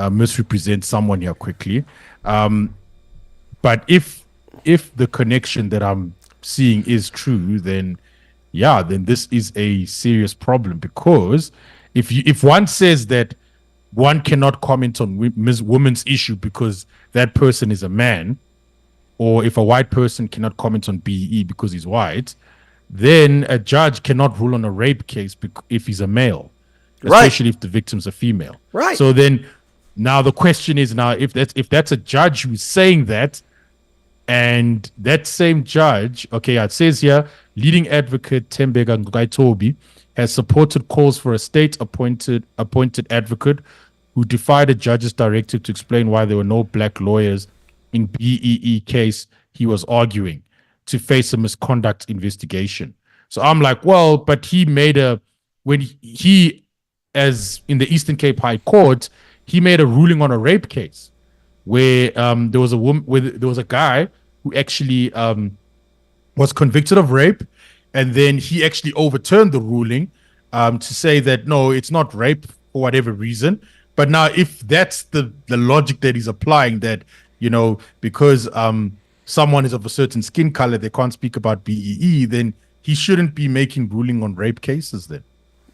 misrepresent someone here quickly. But if the connection that I'm seeing is true, then this is a serious problem, because if one says that one cannot comment on women's issue because that person is a man, or if a white person cannot comment on BE because he's white, then a judge cannot rule on a rape case if he's a male, especially if the victim's a female. Right. So then, now the question is, if that's a judge who's saying that, and that same judge, it says here, leading advocate Tembisa has supported calls for a state appointed advocate who defied a judge's directive to explain why there were no black lawyers in BEE case he was arguing to face a misconduct investigation. So I'm like, well, but he made as in the Eastern Cape High Court, he made a ruling on a rape case where there was a guy who actually was convicted of rape, and then he actually overturned the ruling to say that no, it's not rape for whatever reason. But now, if that's the logic that he's applying, that because someone is of a certain skin color, they can't speak about BEE, then he shouldn't be making ruling on rape cases then.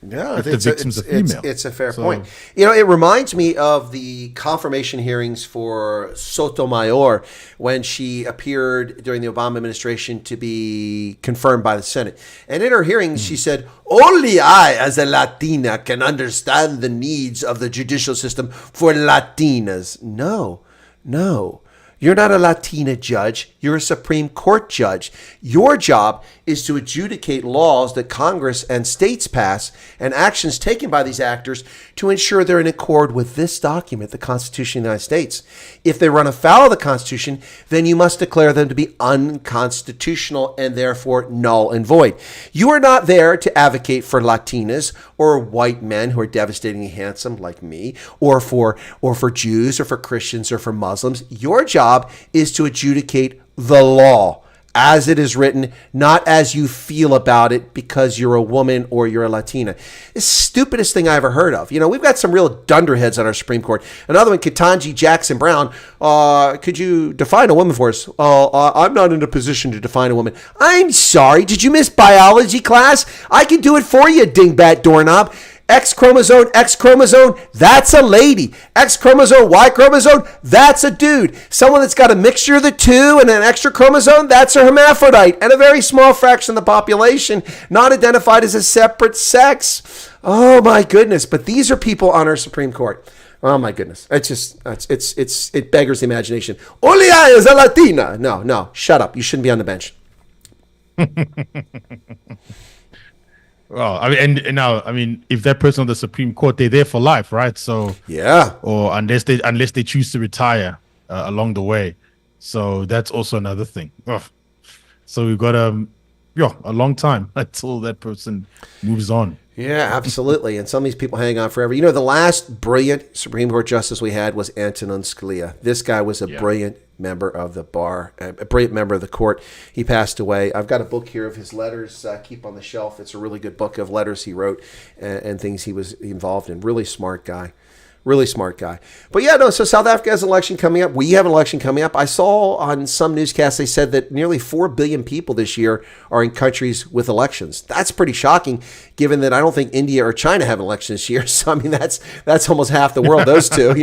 Yeah, if the victim's a female. It's a fair point. It reminds me of the confirmation hearings for Sotomayor when she appeared during the Obama administration to be confirmed by the Senate. And in her hearings, she said, "Only I, as a Latina, can understand the needs of the judicial system for Latinas." No. You're not a Latina judge. You're a Supreme Court judge. Your job is to adjudicate laws that Congress and states pass and actions taken by these actors to ensure they're in accord with this document, the Constitution of the United States. If they run afoul of the Constitution, then you must declare them to be unconstitutional and therefore null and void. You are not there to advocate for Latinas or white men who are devastatingly handsome like me, or for Jews or for Christians or for Muslims. Your job is to adjudicate the law as it is written, not as you feel about it because you're a woman or you're a Latina. It's the stupidest thing I ever heard of. We've got some real dunderheads on our Supreme Court. Another one, Ketanji Jackson Brown. Could you define a woman for us? I'm not in a position to define a woman. I'm sorry. Did you miss biology class? I can do it for you, dingbat doorknob. X chromosome, that's a lady. X chromosome, Y chromosome, that's a dude. Someone that's got a mixture of the two and an extra chromosome, that's a hermaphrodite. And a very small fraction of the population not identified as a separate sex. Oh my goodness. But these are people on our Supreme Court. Oh my goodness. It beggars the imagination. Olia is a Latina. No, shut up. You shouldn't be on the bench. Well, and now, if that person on the Supreme Court, they're there for life, right? So yeah, or unless they choose to retire along the way, so that's also another thing. Ugh. So we've got a long time until that person moves on. Yeah, absolutely. And some of these people hang on forever. The last brilliant Supreme Court justice we had was Antonin Scalia. This guy was a brilliant member of the bar, a brilliant member of the court. He passed away. I've got a book here of his letters, keep on the shelf. It's a really good book of letters he wrote and things he was involved in. Really smart guy. But so South Africa has an election coming up. We have an election coming up. I saw on some newscasts they said that nearly 4 billion people this year are in countries with elections. That's pretty shocking, given that I don't think India or China have an election this year. So that's almost half the world, those two,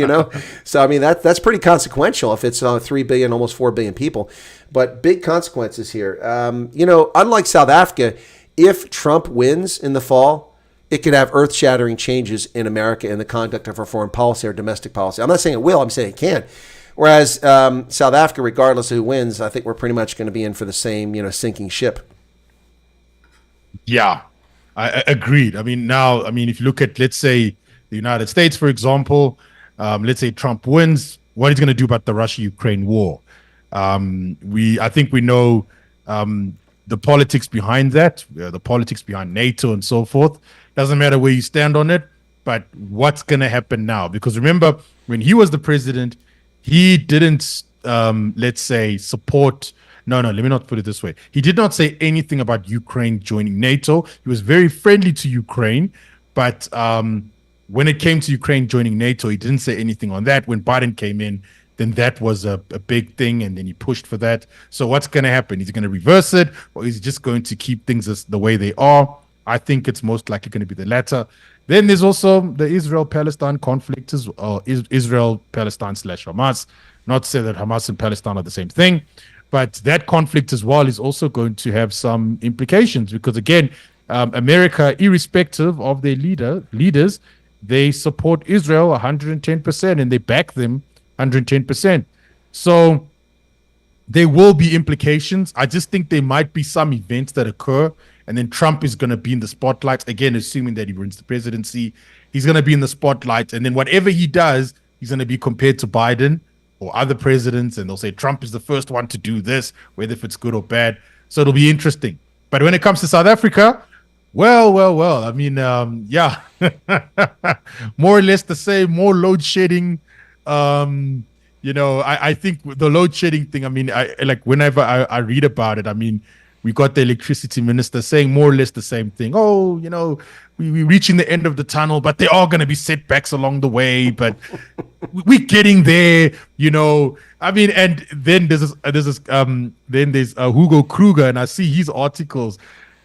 So that's pretty consequential if it's 3 billion, almost 4 billion people. But big consequences here. Unlike South Africa, if Trump wins in the fall, it could have earth-shattering changes in America in the conduct of our foreign policy or domestic policy. I'm not saying it will. I'm saying it can. Whereas South Africa, regardless of who wins, I think we're pretty much going to be in for the same, sinking ship. Yeah, I agreed. If you look at, let's say, the United States, for example, let's say Trump wins, what he's going to do about the Russia-Ukraine war? I think we know the politics behind that, the politics behind NATO and so forth. Doesn't matter where you stand on it, but what's going to happen now? Because remember, when he was the president, he didn't, let's say, support. No, let me not put it this way. He did not say anything about Ukraine joining NATO. He was very friendly to Ukraine, but when it came to Ukraine joining NATO, he didn't say anything on that. When Biden came in, then that was a big thing, and then he pushed for that. So what's going to happen? Is he going to reverse it, or is he just going to keep things the way they are? I think it's most likely going to be the latter. Then there's also the Israel-Palestine conflict, Israel-Palestine/Hamas. Not to say that Hamas and Palestine are the same thing, but that conflict as well is also going to have some implications because, again, America, irrespective of their leaders, they support Israel 110% and they back them 110%. So there will be implications. I just think there might be some events that occur, and then Trump is going to be in the spotlight. Again, assuming that he wins the presidency, he's going to be in the spotlight. And then whatever he does, he's going to be compared to Biden or other presidents. And they'll say Trump is the first one to do this, whether if it's good or bad. So it'll be interesting. But when it comes to South Africa, well. I mean, yeah, more or less the same, more load shedding. I think the load shedding thing, I mean, whenever I read about it, I mean, we got the electricity minister saying more or less the same thing. Oh, we're reaching the end of the tunnel, but there are going to be setbacks along the way, but we're getting there, I mean, and then there's Hugo Kruger, and I see his articles,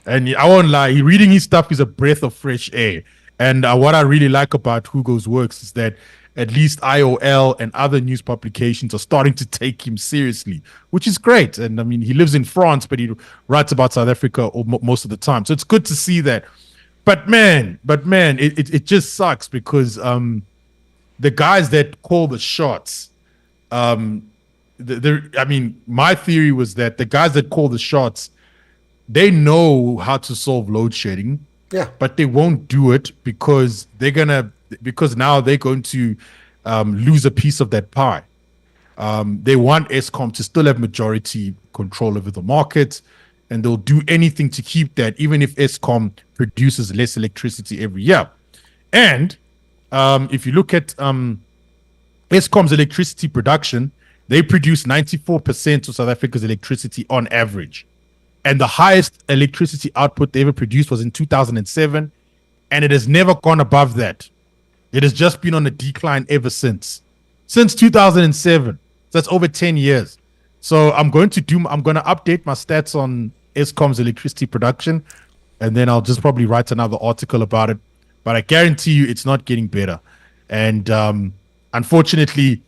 and I won't lie, reading his stuff is a breath of fresh air. And what I really like about Hugo's works is that at least IOL and other news publications are starting to take him seriously, which is great. And I mean, he lives in France, but he writes about South Africa most of the time. So it's good to see that. But man, it just sucks because the guys that call the shots, I mean, my theory was that the guys that call the shots, they know how to solve load shedding. Yeah. But they won't do it because now they're going to lose a piece of that pie. They want Eskom to still have majority control over the market, and they'll do anything to keep that, even if Eskom produces less electricity every year. And if you look at Eskom's electricity production, they produce 94% of South Africa's electricity on average. And the highest electricity output they ever produced was in 2007, and it has never gone above that. It has just been on a decline ever since 2007. So that's over 10 years. So I'm going to update my stats on Eskom's electricity production, and then I'll just probably write another article about it. But I guarantee you it's not getting better. And unfortunately,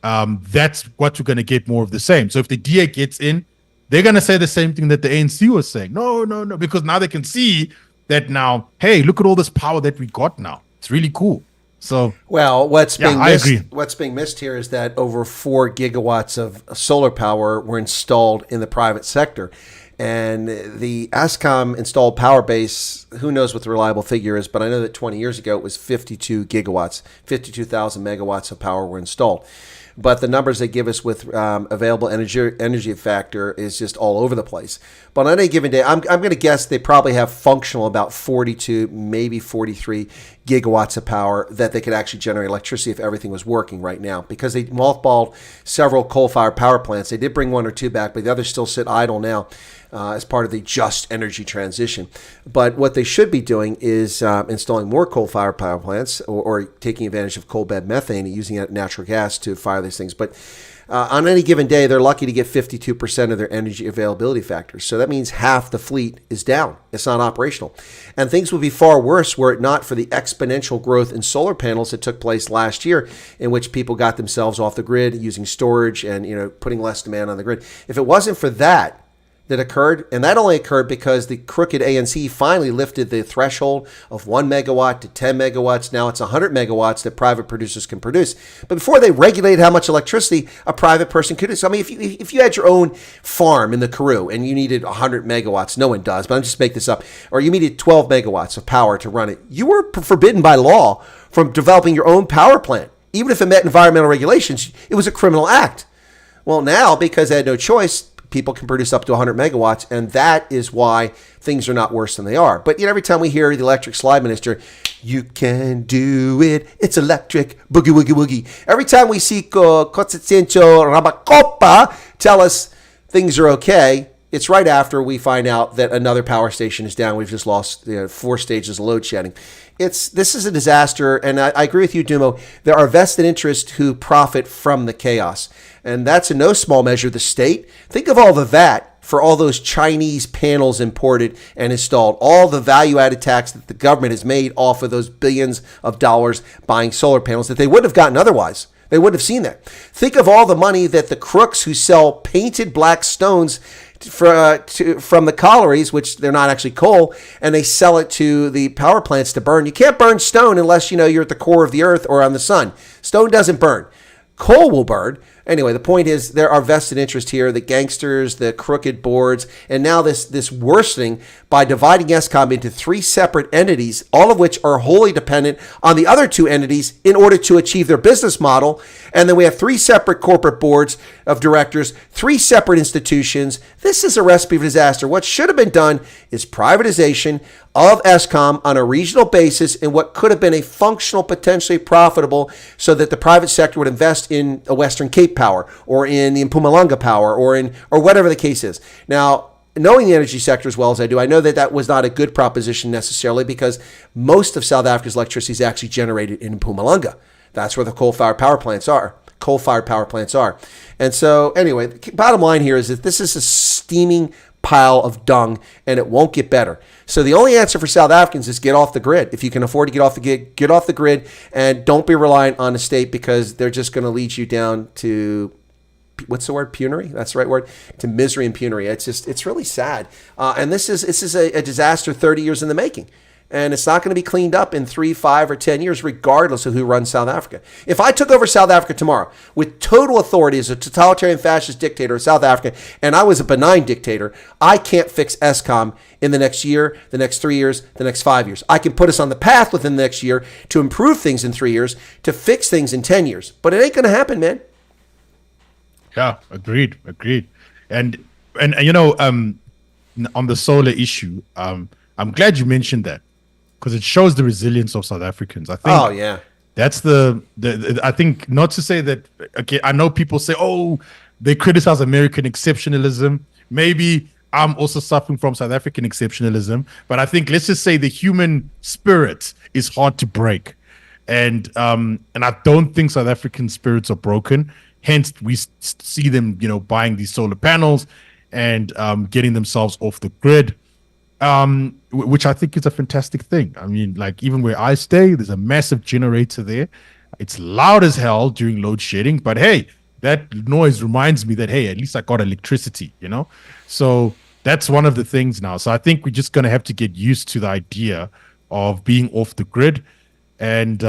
that's what we're going to get, more of the same. So if the DA gets in, they're going to say the same thing that the ANC was saying. No, because now they can see that now, hey, look at all this power that we got now. It's really cool. So, well, what's being missed here is that over 4 gigawatts of solar power were installed in the private sector. And the Eskom installed power base, who knows what the reliable figure is, but I know that 20 years ago it was 52 gigawatts, 52,000 megawatts of power were installed. But the numbers they give us with available energy factor is just all over the place. But on any given day, I'm going to guess they probably have functional about 42, maybe 43 gigawatts of power that they could actually generate electricity if everything was working right now. Because they mothballed several coal-fired power plants. They did bring 1 or 2 back, but the others still sit idle now as part of the just energy transition. But what they should be doing is installing more coal-fired power plants or taking advantage of coal bed methane and using natural gas to fire these things. But on any given day, they're lucky to get 52% of their energy availability factors. So that means half the fleet is down. It's not operational. And things would be far worse were it not for the exponential growth in solar panels that took place last year, in which people got themselves off the grid using storage and putting less demand on the grid. If it wasn't for that occurred, and that only occurred because the crooked ANC finally lifted the threshold of 1 megawatt to 10 megawatts. Now it's 100 megawatts that private producers can produce. But before they regulated how much electricity a private person could produce. I mean, if you had your own farm in the Karoo and you needed 100 megawatts, no one does, but I'm just making this up, or you needed 12 megawatts of power to run it, you were forbidden by law from developing your own power plant. Even if it met environmental regulations, it was a criminal act. Well, now, because they had no choice, people can produce up to 100 megawatts, and that is why things are not worse than they are. But every time we hear the electric slide minister, you can do it, it's electric, boogie, woogie, woogie. Every time we see Koketso Ramaphosa tell us things are okay, it's right after we find out that another power station is down. We've just lost 4 stages of load shedding. This is a disaster, and I agree with you, Dumo. There are vested interests who profit from the chaos, and that's in no small measure the state. Think of all the VAT for all those Chinese panels imported and installed, all the value-added tax that the government has made off of those billions of dollars buying solar panels that they wouldn't have gotten otherwise. They wouldn't have seen that. Think of all the money that the crooks who sell painted black stones from the collieries, which they're not actually coal, and they sell it to the power plants to burn. You can't burn stone unless you're at the core of the earth or on the sun. Stone doesn't burn. Coal will burn. Anyway, the point is there are vested interests here, the gangsters, the crooked boards, and now this worsening by dividing Eskom into three separate entities, all of which are wholly dependent on the other two entities in order to achieve their business model. And then we have three separate corporate boards of directors, three separate institutions. This is a recipe for disaster. What should have been done is privatization of Eskom on a regional basis in what could have been a functional, potentially profitable, so that the private sector would invest in a Western Cape power or in the Mpumalanga power or whatever the case is. Now, knowing the energy sector as well as I do, I know that that was not a good proposition necessarily, because most of South Africa's electricity is actually generated in Mpumalanga. That's where the coal-fired power plants are. And so anyway, the bottom line here is that this is a steaming pile of dung, and it won't get better. So the only answer for South Africans is get off the grid. If you can afford to get off the grid, and don't be reliant on the state, because they're just going to lead you down to, what's the word? Penury? That's the right word? To misery and penury. It's really sad. And this is a disaster 30 years in the making. And it's not going to be cleaned up in 3, 5, or 10 years, regardless of who runs South Africa. If I took over South Africa tomorrow with total authority as a totalitarian fascist dictator of South Africa, and I was a benign dictator, I can't fix Eskom in the next year, the next 3 years, the next 5 years. I can put us on the path within the next year to improve things in 3 years, to fix things in 10 years. But it ain't going to happen, man. Yeah, agreed. And you know, on the solar issue, I'm glad you mentioned that, because it shows the resilience of South Africans. I think. Oh yeah. That's the I think, not to say that, okay, I know people say, oh, they criticize American exceptionalism. Maybe I'm also suffering from South African exceptionalism, but I think, let's just say, the human spirit is hard to break. And I don't think South African spirits are broken. Hence, we see them, buying these solar panels and getting themselves off the grid, which I think is a fantastic thing. I mean, like, even where I stay, there's a massive generator there. It's loud as hell during load shedding, but hey, that noise reminds me that, hey, at least I got electricity, So that's one of the things now. So I think we're just going to have to get used to the idea of being off the grid. And,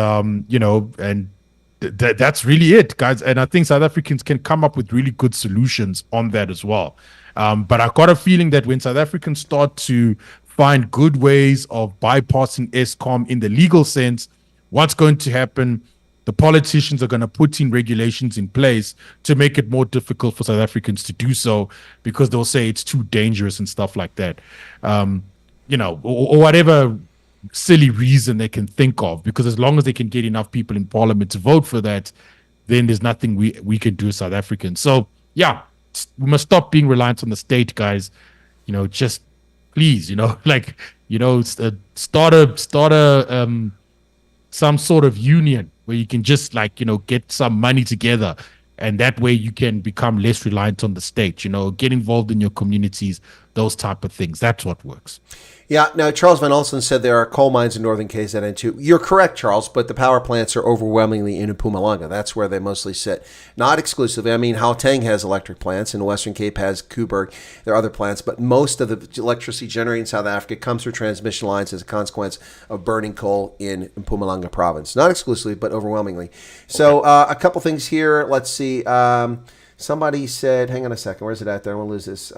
that's really it, guys. And I think South Africans can come up with really good solutions on that as well. But I got a feeling that when South Africans start to find good ways of bypassing Eskom in the legal sense, what's going to happen? The politicians are going to put in regulations in place to make it more difficult for South Africans to do so, because they'll say it's too dangerous and stuff like that. Or whatever silly reason they can think of, because as long as they can get enough people in parliament to vote for that, then there's nothing we can do as South Africans. So yeah, we must stop being reliant on the state, guys. Just please, start a some sort of union where you can just get some money together, and that way you can become less reliant on the state. Get involved in your communities, those type of things. That's what works. Yeah. Now, Charles Van Olsen said there are coal mines in northern KZN too. You're correct, Charles, but the power plants are overwhelmingly in Mpumalanga. That's where they mostly sit. Not exclusively. I mean, Gauteng has electric plants, and the Western Cape has Kuiberg. There are other plants, but most of the electricity generated in South Africa comes through transmission lines as a consequence of burning coal in Mpumalanga province. Not exclusively, but overwhelmingly. So a couple things here. Let's see. Somebody said, hang on a second. Where's it at there? I won't lose this.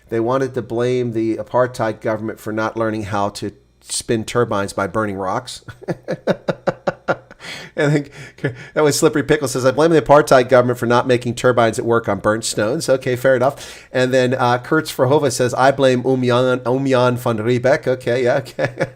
They wanted to blame the apartheid government for not learning how to spin turbines by burning rocks. I think that was Slippery Pickle says, I blame the apartheid government for not making turbines that work on burnt stones. Okay, fair enough. And then Kurtz Verhoeven says, I blame Jan van Riebeck. Okay, yeah, okay.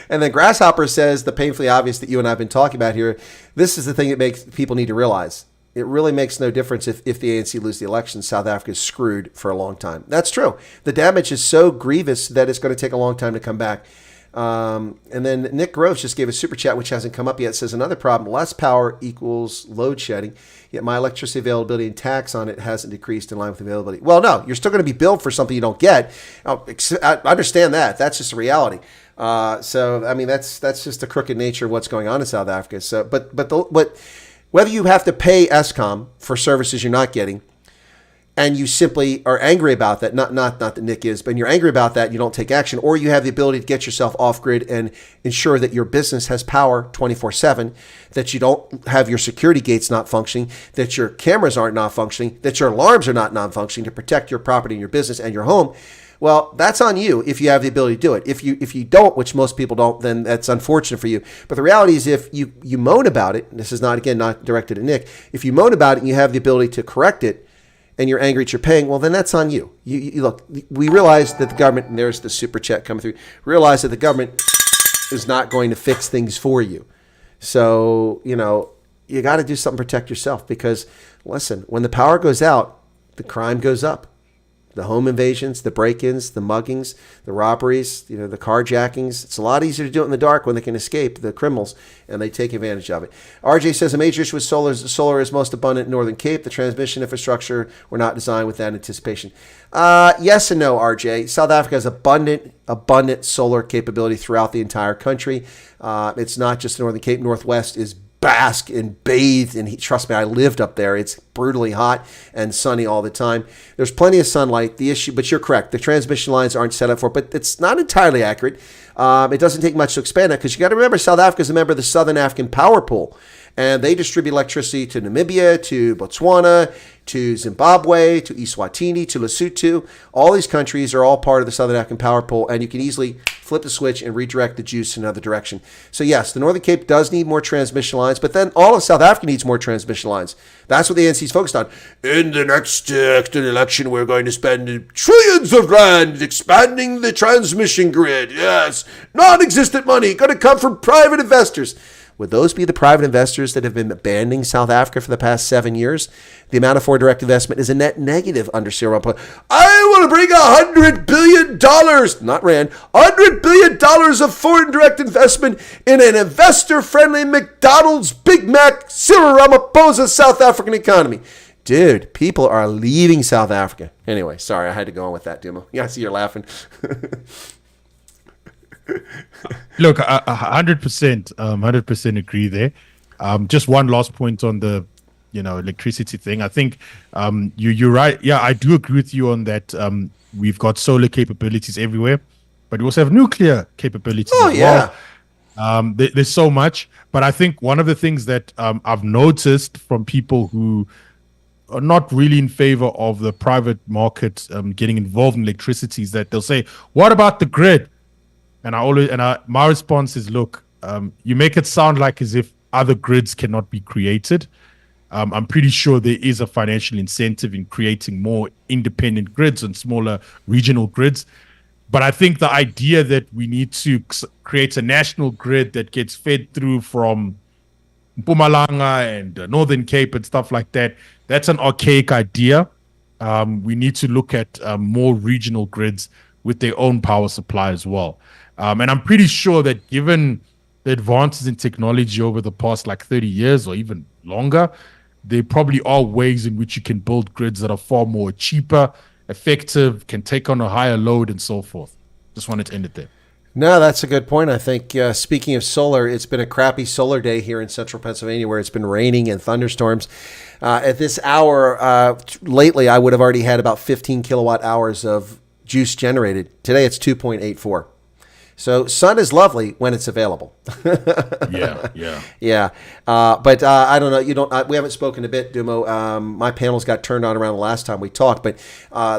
And then Grasshopper says, the painfully obvious that you and I have been talking about here, this is the thing that makes people need to realize. It really makes no difference if the ANC lose the election. South Africa is screwed for a long time. That's true. The damage is so grievous that it's going to take a long time to come back. And then Nick Groves just gave a super chat, which hasn't come up yet. Says, another problem, less power equals load shedding, yet my electricity availability and tax on it hasn't decreased in line with availability. Well, no, you're still going to be billed for something you don't get. I understand that. That's just a reality. So, I mean, that's just the crooked nature of what's going on in South Africa. So, but whether you have to pay Eskom for services you're not getting, and you simply are angry about that, not that Nick is, but you're angry about that, you don't take action, or you have the ability to get yourself off grid and ensure that your business has power 24/7, that you don't have your security gates not functioning, that your cameras aren't not functioning, that your alarms are not non-functioning to protect your property and your business and your home. Well, that's on you if you have the ability to do it. If you don't, which most people don't, then that's unfortunate for you. But the reality is if you moan about it, and this is not directed at Nick, if you moan about it and you have the ability to correct it, and you're angry at your paying, well, then that's on you. You look, we realize that the government, and there's the super chat coming through, realize that the government is not going to fix things for you. So, you got to do something to protect yourself because, listen, when the power goes out, the crime goes up. The home invasions, the break-ins, the muggings, the robberies, the carjackings. It's a lot easier to do it in the dark when they can escape, the criminals, and they take advantage of it. RJ says a major issue with solar is most abundant in Northern Cape. The transmission infrastructure were not designed with that anticipation. Yes and no, RJ. South Africa has abundant solar capability throughout the entire country. It's not just Northern Cape. Northwest is bask and bathed in heat. Trust me, I lived up there. It's brutally hot and sunny all the time. There's plenty of sunlight. The issue, but you're correct, the transmission lines aren't set up for it, but it's not entirely accurate. It doesn't take much to expand it because you got to remember South Africa is a member of the Southern African Power Pool, and they distribute electricity to Namibia, to Botswana, to Zimbabwe, to Eswatini, to Lesotho. All these countries are all part of the Southern African Power Pool, and you can easily flip the switch and redirect the juice in another direction. So yes, the Northern Cape does need more transmission lines, but then all of South Africa needs more transmission lines. That's what the ANC is focused on. In the next election, we're going to spend trillions of rand expanding the transmission grid. Yes, non-existent money going to come from private investors. Would those be the private investors that have been abandoning South Africa for the past 7 years? The amount of foreign direct investment is a net negative under Cyril Ramaphosa. I want to bring $100 billion, not rand, $100 billion of foreign direct investment in an investor-friendly McDonald's, Big Mac, Cyril Ramaphosa South African economy. Dude, people are leaving South Africa. Anyway, sorry, I had to go on with that, Dumo. Yeah, I see you're laughing. Look, 100% agree there. Just one last point on the, electricity thing. I think you're right. Yeah, I do agree with you on that. We've got solar capabilities everywhere, but we also have nuclear capabilities as well. There's so much. But I think one of the things that I've noticed from people who are not really in favor of the private market getting involved in electricity is that they'll say, what about the grid? And my response is, look, you make it sound like as if other grids cannot be created. I'm pretty sure there is a financial incentive in creating more independent grids and smaller regional grids. But I think the idea that we need to create a national grid that gets fed through from Mpumalanga and Northern Cape and stuff like that, that's an archaic idea. We need to look at more regional grids with their own power supply as well. And I'm pretty sure that given the advances in technology over the past 30 years or even longer, there probably are ways in which you can build grids that are far more cheaper, effective, can take on a higher load and so forth. Just wanted to end it there. No, that's a good point. I think speaking of solar, it's been a crappy solar day here in central Pennsylvania where it's been raining and thunderstorms. At this hour, lately, I would have already had about 15 kilowatt hours of juice generated. Today, it's 2.84. So sun is lovely when it's available. Yeah. But I don't know. We haven't spoken a bit, Dumo. My panels got turned on around the last time we talked, but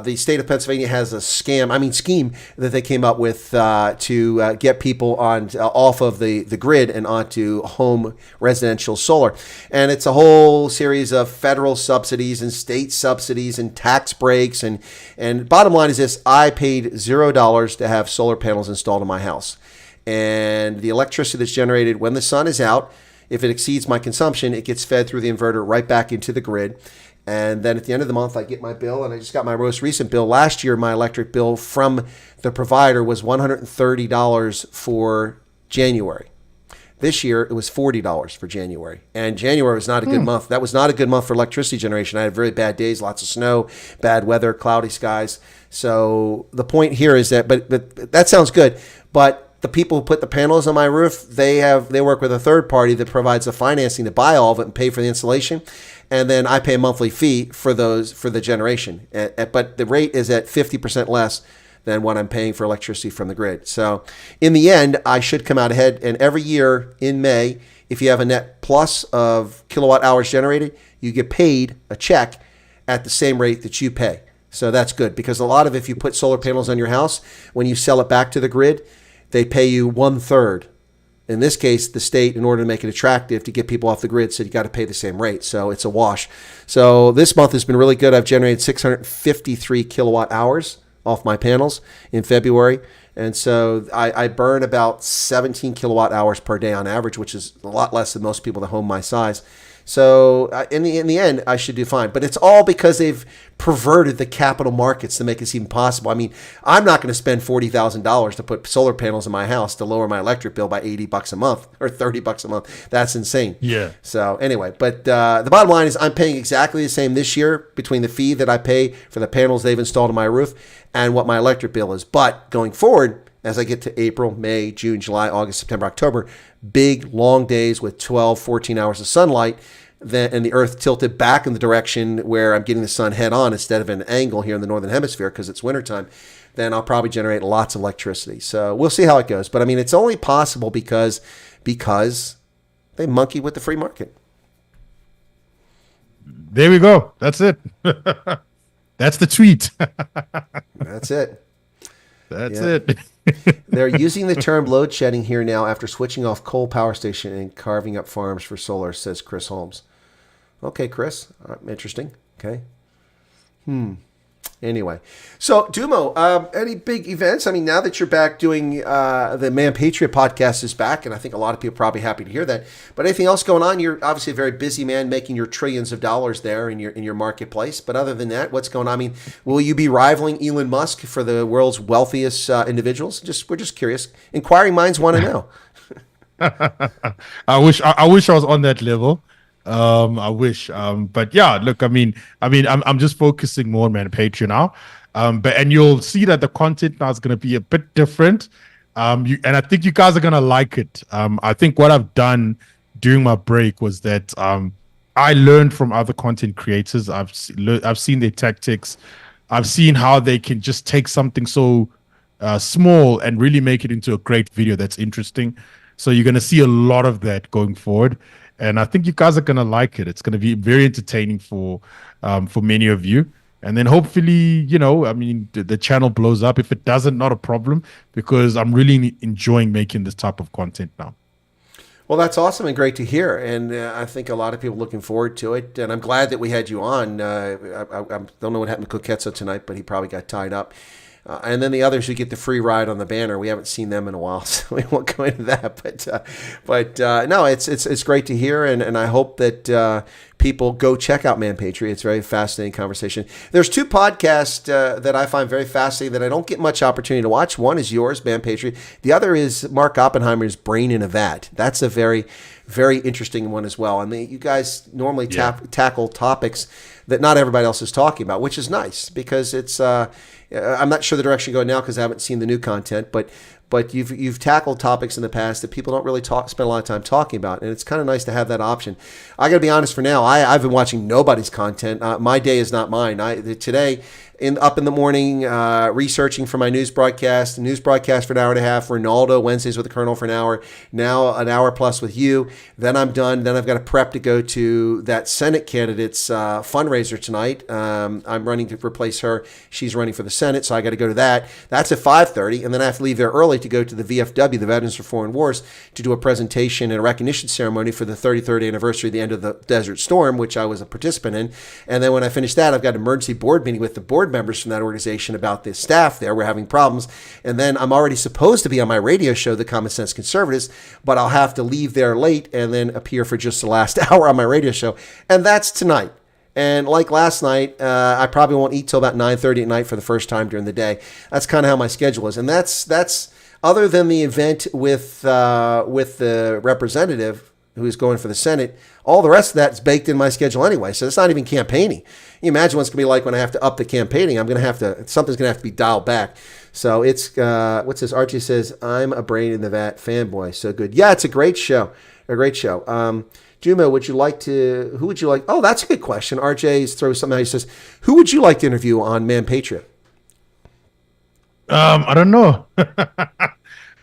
the state of Pennsylvania has a scheme that they came up with to get people off of the grid and onto home residential solar. And it's a whole series of federal subsidies and state subsidies and tax breaks. And bottom line is this: I paid $0 to have solar panels installed in my house. And the electricity that's generated when the sun is out, if it exceeds my consumption, it gets fed through the inverter right back into the grid. And then at the end of the month, I get my bill, and I just got my most recent bill. Last year, my electric bill from the provider was $130 for January. This year, it was $40 for January. And January was not a good month. That was not a good month for electricity generation. I had very bad days, lots of snow, bad weather, cloudy skies. So the point here is that, but that sounds good. But the people who put the panels on my roof, they work with a third party that provides the financing to buy all of it and pay for the installation. and then I pay a monthly fee for the generation. But the rate is at 50% less than what I'm paying for electricity from the grid. So in the end, I should come out ahead. And every year in May, if you have a net plus of kilowatt hours generated, you get paid a check at the same rate that you pay. So that's good, because a lot of, if you put solar panels on your house, when you sell it back to the grid, they pay you 1/3. In this case, the state, in order to make it attractive to get people off the grid, said you got to pay the same rate. So it's a wash. So this month has been really good. I've generated 653 kilowatt hours off my panels in February. And so I burn about 17 kilowatt hours per day on average, which is a lot less than most people that home my size. So in the end, I should do fine. But it's all because they've perverted the capital markets to make this even possible. I mean, I'm not going to spend $40,000 to put solar panels in my house to lower my electric bill by $80 a month or $30 a month. That's insane. Yeah. So anyway, but the bottom line is I'm paying exactly the same this year between the fee that I pay for the panels they've installed on my roof and what my electric bill is. But going forward, as I get to April, May, June, July, August, September, October, big, long days with 12, 14 hours of sunlight, and the earth tilted back in the direction where I'm getting the sun head on instead of an angle here in the northern hemisphere because it's wintertime, then I'll probably generate lots of electricity. So we'll see how it goes. But I mean, it's only possible because they monkey with the free market. There we go. That's it. That's the tweet. That's it. That's it. They're using the term load shedding here now after switching off coal power station and carving up farms for solar, says Chris Holmes. Okay, Chris. Interesting. Okay. Anyway, so Dumo, any big events? I mean, now that you're back doing the Man Patriot podcast is back, and I think a lot of people are probably happy to hear that. But anything else going on? You're obviously a very busy man, making your trillions of dollars there in your marketplace. But other than that, what's going on? I mean, will you be rivaling Elon Musk for the world's wealthiest individuals? We're just curious. Inquiring minds want to know. I wish I was on that level. I wish. But yeah, look, I mean, I'm just focusing more on Man Patreon now. And you'll see that the content now is going to be a bit different. And I think you guys are going to like it. I think what I've done during my break was that I learned from other content creators. I've seen their tactics. I've seen how they can just take something so small and really make it into a great video that's interesting. So you're going to see a lot of that going forward. And I think you guys are going to like it. It's going to be very entertaining for many of you. And then hopefully, the channel blows up. If it doesn't, not a problem, because I'm really enjoying making this type of content now. Well, that's awesome and great to hear. And I think a lot of people are looking forward to it. And I'm glad that we had you on. I don't know what happened to Koketso tonight, but he probably got tied up. And then the others who get the free ride on the banner, we haven't seen them in a while, so we won't go into that. But no, it's great to hear, and I hope that people go check out Man Patriot. It's a very fascinating conversation. There's two podcasts that I find very fascinating that I don't get much opportunity to watch. One is yours, Man Patriot. The other is Mark Oppenheimer's Brain in a Vat. That's a very, very interesting one as well. And you guys normally tackle topics that not everybody else is talking about, which is nice because it's. I'm not sure the direction you're going now because I haven't seen the new content, but you've tackled topics in the past that people don't really spend a lot of time talking about, and it's kind of nice to have that option. I got to be honest, for now, I've been watching nobody's content. My day is not mine. Today, up in the morning, researching for my news broadcast for an hour and a half, Ronaldo, Wednesdays with the Colonel for an hour, now an hour plus with you. Then I'm done. Then I've got to prep to go to that Senate candidate's fundraiser tonight. I'm running to replace her. She's running for the Senate, so I got to go to that. That's at 5:30, and then I have to leave there early to go to the VFW, the Veterans for Foreign Wars, to do a presentation and a recognition ceremony for the 33rd anniversary of the end of the Desert Storm, which I was a participant in. And then when I finish that, I've got an emergency board meeting with the board members from that organization about the staff there. We're having problems. And then I'm already supposed to be on my radio show, The Common Sense Conservatives, but I'll have to leave there late and then appear for just the last hour on my radio show. And that's tonight. And like last night, I probably won't eat till about 9:30 at night for the first time during the day. That's kind of how my schedule is. And that's other than the event with the representative who's going for the Senate, all the rest of that is baked in my schedule anyway. So it's not even campaigning. You imagine what it's going to be like when I have to up the campaigning. Something's going to have to be dialed back. So it's, what's this? Archie says, I'm a Brain in the Vat fanboy. So good. Yeah, it's a great show. A great show. Dumo, who would you like? Oh, that's a good question. RJ throws something out. He says, who would you like to interview on Man Patriot? I don't know.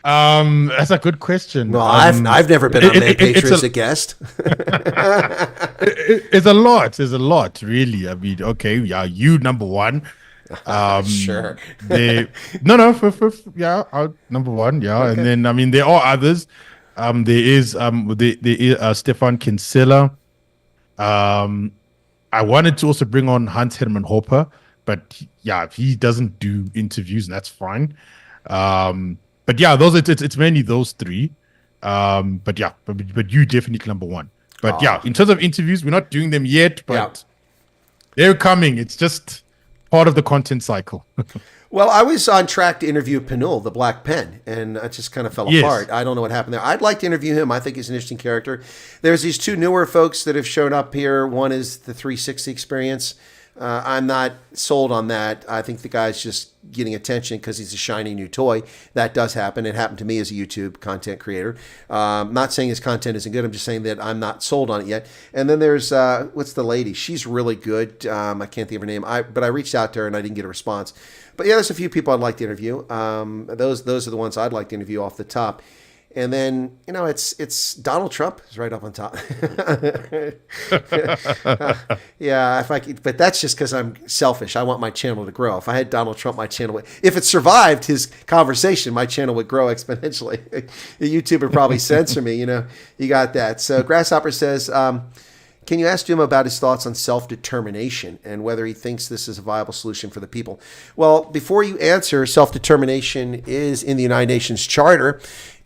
That's a good question. Well, I've never been on Man Patriot as a guest. It's a lot. There's a lot, really. I mean, okay, yeah, you number one. Sure. Number one, yeah. Okay. And then I mean there are others. There is Stefan Kinsella. I wanted to also bring on Hans Herman Hopper, but yeah, he doesn't do interviews, and that's fine. But yeah, it's mainly those three. But you definitely number one. But yeah, in terms of interviews, we're not doing them yet, but they're coming. It's just part of the content cycle. Well, I was on track to interview Penul, the Black Pen, and it just kind of fell apart. I don't know what happened there. I'd like to interview him. I think he's an interesting character. There's these two newer folks that have shown up here. One is the 360 Experience. I'm not sold on that. I think the guy's just getting attention because he's a shiny new toy. That does happen. It happened to me as a YouTube content creator. Not saying his content isn't good. I'm just saying that I'm not sold on it yet. And then there's, what's the lady? She's really good. I can't think of her name. But I reached out to her and I didn't get a response. But yeah, there's a few people I'd like to interview. Those are the ones I'd like to interview off the top. And then, it's Donald Trump is right up on top. Yeah, but that's just because I'm selfish. I want my channel to grow. If I had Donald Trump, my channel if it survived his conversation, my channel would grow exponentially. YouTube would probably censor me, you got that. So Grasshopper says, can you ask Dumo about his thoughts on self-determination and whether he thinks this is a viable solution for the people? Well, before you answer, self-determination is in the United Nations Charter.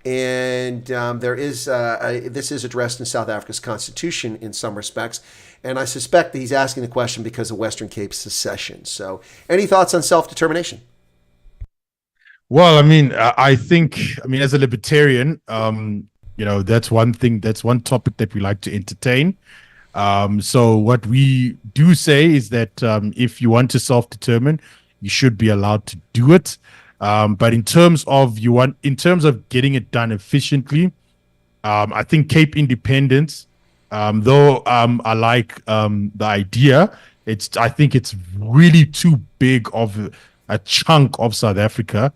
And there is this is addressed in South Africa's constitution in some respects. And I suspect that he's asking the question because of Western Cape secession. So any thoughts on self-determination? Well, I think as a libertarian, that's one thing, that's one topic that we like to entertain. So what we do say is that if you want to self-determine, you should be allowed to do it. But in terms of getting it done efficiently, I think Cape independence, though I like the idea, I think it's really too big of a chunk of South Africa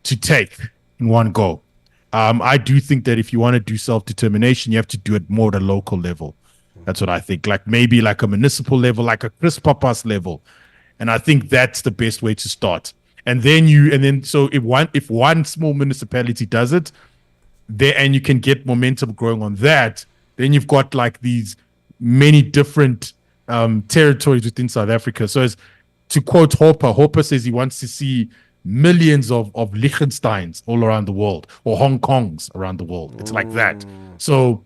to take in one go. I do think that if you want to do self-determination, you have to do it more at a local level. That's what I think. Maybe like a municipal level, like a Chris Papas level. And I think that's the best way to start. So if one small municipality does it, and you can get momentum growing on that, then you've got these many different territories within South Africa. So as to quote Hopper says he wants to see millions of Liechtensteins all around the world, or Hong Kongs around the world. It's like that. So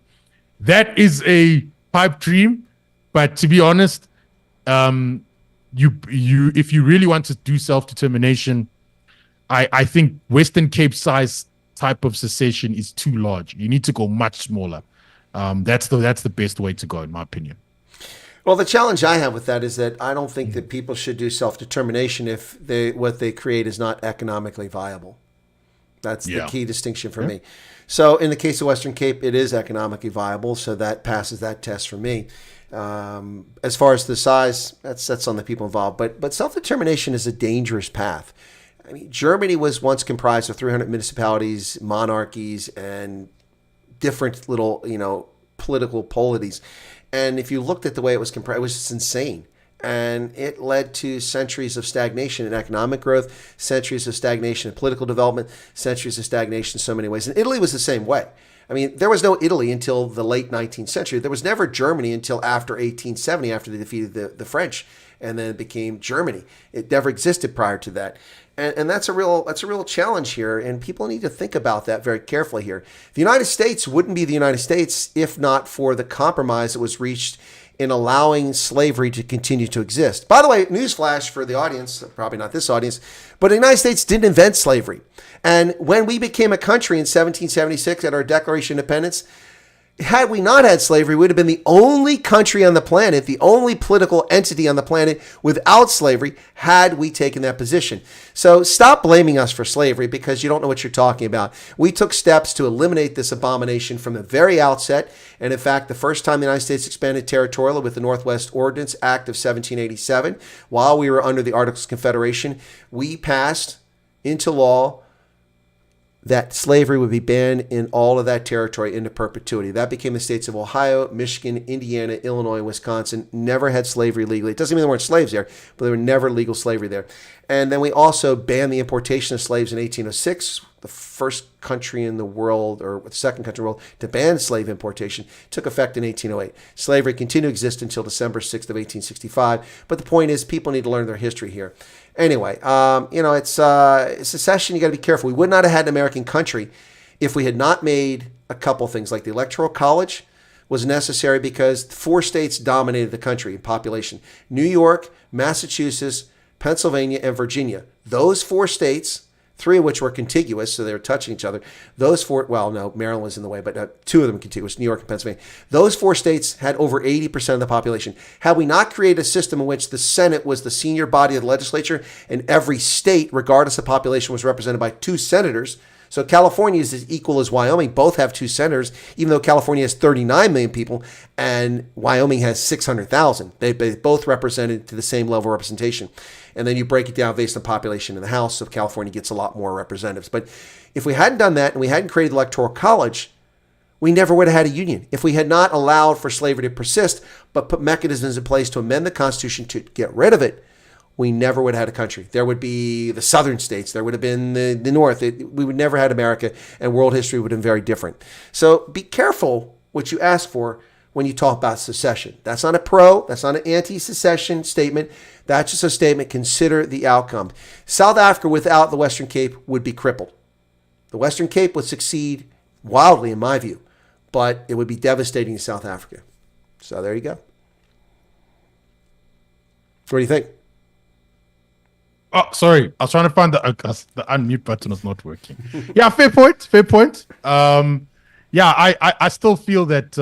that is a pipe dream, but to be honest, if you really want to do self-determination, I think Western Cape size type of secession is too large. You need to go much smaller. That's the best way to go, in my opinion. Well, the challenge I have with that is that I don't think that people should do self-determination if what they create is not economically viable. That's the key distinction for me. So in the case of Western Cape, it is economically viable, so that passes that test for me. As far as the size, that's on the people involved. But self-determination is a dangerous path. Germany was once comprised of 300 municipalities, monarchies, and different little, political polities. And if you looked at the way it was comprised, it was just insane. And it led to centuries of stagnation in economic growth, centuries of stagnation in political development, centuries of stagnation in so many ways. And Italy was the same way. There was no Italy until the late 19th century. There was never Germany until after 1870, after they defeated the French, and then it became Germany. It never existed prior to that. And that's a real challenge here, and people need to think about that very carefully here. The United States wouldn't be the United States if not for the compromise that was reached in allowing slavery to continue to exist. By the way, newsflash for the audience, probably not this audience, but the United States didn't invent slavery. And when we became a country in 1776 at our Declaration of Independence, Had we not had slavery, we would have been the only country on the planet, the only political entity on the planet without slavery, had we taken that position. So stop blaming us for slavery because you don't know what you're talking about. We took steps to eliminate this abomination from the very outset. And in fact, the first time the United States expanded territorially with the Northwest Ordinance Act of 1787, while we were under the Articles of Confederation, we passed into law that slavery would be banned in all of that territory into perpetuity. That became the states of Ohio, Michigan, Indiana, Illinois, and Wisconsin. Never had slavery legally. It doesn't mean there weren't slaves there, but there were never legal slavery there. And then we also banned the importation of slaves in 1806, the first country in the world, or the second country in the world, to ban slave importation. It took effect in 1808. Slavery continued to exist until December 6th of 1865. But the point is, people need to learn their history here. Anyway, it's secession. You got to be careful. We would not have had an American country if we had not made a couple things, like the Electoral College was necessary because 4 states dominated the country in population: New York, Massachusetts, Pennsylvania, and Virginia. Those 4 states, 3 of which were contiguous, so they were touching each other. Those 4, well, no, Maryland was in the way, but 2 of them contiguous, New York and Pennsylvania. Those 4 states had over 80% of the population. Had we not created a system in which the Senate was the senior body of the legislature and every state, regardless of population, was represented by 2 senators, so California is as equal as Wyoming. Both have 2 senators, even though California has 39 million people and Wyoming has 600,000. They both represented to the same level of representation. And then you break it down based on population in the House, so California gets a lot more representatives. But if we hadn't done that and we hadn't created the Electoral College, we never would have had a union. If we had not allowed for slavery to persist, but put mechanisms in place to amend the Constitution to get rid of it, we never would have had a country. There would be the southern states. There would have been the North. We would never have had America, and world history would have been very different. So be careful what you ask for when you talk about secession. That's not a pro. That's not an anti-secession statement. That's just a statement. Consider the outcome. South Africa without the Western Cape would be crippled. The Western Cape would succeed wildly, in my view, but it would be devastating to South Africa. So there you go. What do you think? Oh, sorry. I was trying to find the unmute button was not working. Yeah, fair point. Fair point. I still feel that,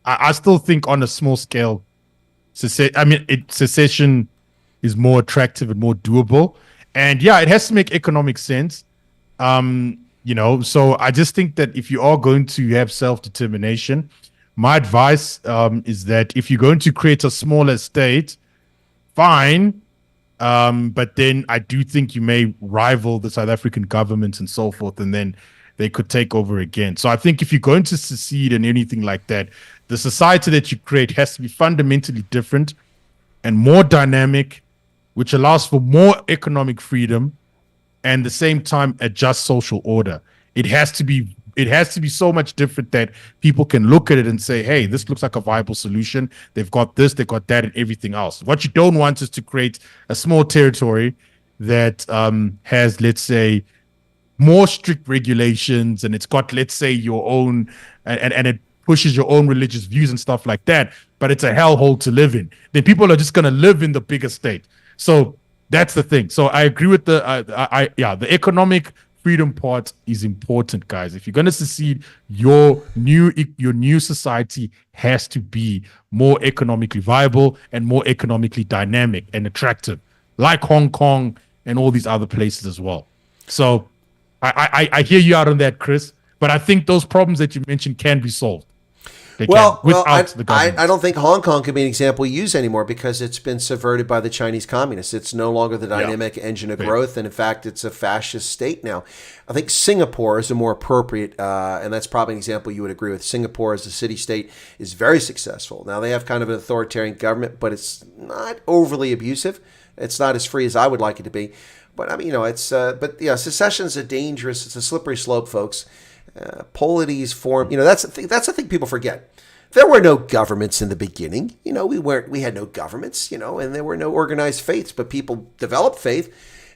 I still think on a small scale, secession is more attractive and more doable. And yeah, it has to make economic sense. So I just think that if you are going to have self-determination, my advice is that if you're going to create a smaller state, fine. But then I do think you may rival the South African government and so forth, and then they could take over again. So I think if you're going to secede and anything like that, the society that you create has to be fundamentally different and more dynamic, which allows for more economic freedom and at the same time a just social order. It has to be so much different that people can look at it and say, hey, this looks like a viable solution. They've got this, they've got that, and everything else. What you don't want is to create a small territory that has, let's say, more strict regulations, and it's got, let's say, your own, and it pushes your own religious views and stuff like that, but it's a hellhole to live in. Then people are just going to live in the bigger state. So that's the thing. So I agree with the economic freedom part is important, guys. If you're going to secede, your new society has to be more economically viable and more economically dynamic and attractive, like Hong Kong and all these other places as well. So I hear you out on that, Chris, but I think those problems that you mentioned can be solved. I don't think Hong Kong can be an example we use anymore because it's been subverted by the Chinese communists. It's no longer the dynamic engine of growth, and in fact, it's a fascist state now. I think Singapore is a more appropriate, and that's probably an example you would agree with. Singapore as a city-state is very successul. Now, they have kind of an authoritarian government, but it's not overly abusive. It's not as free as I would like it to be. But, I mean, secession is it's a slippery slope, folks. Polities form, that's the thing people forget. There were no governments in the beginning. We had no governments, and there were no organized faiths, but people developed faith.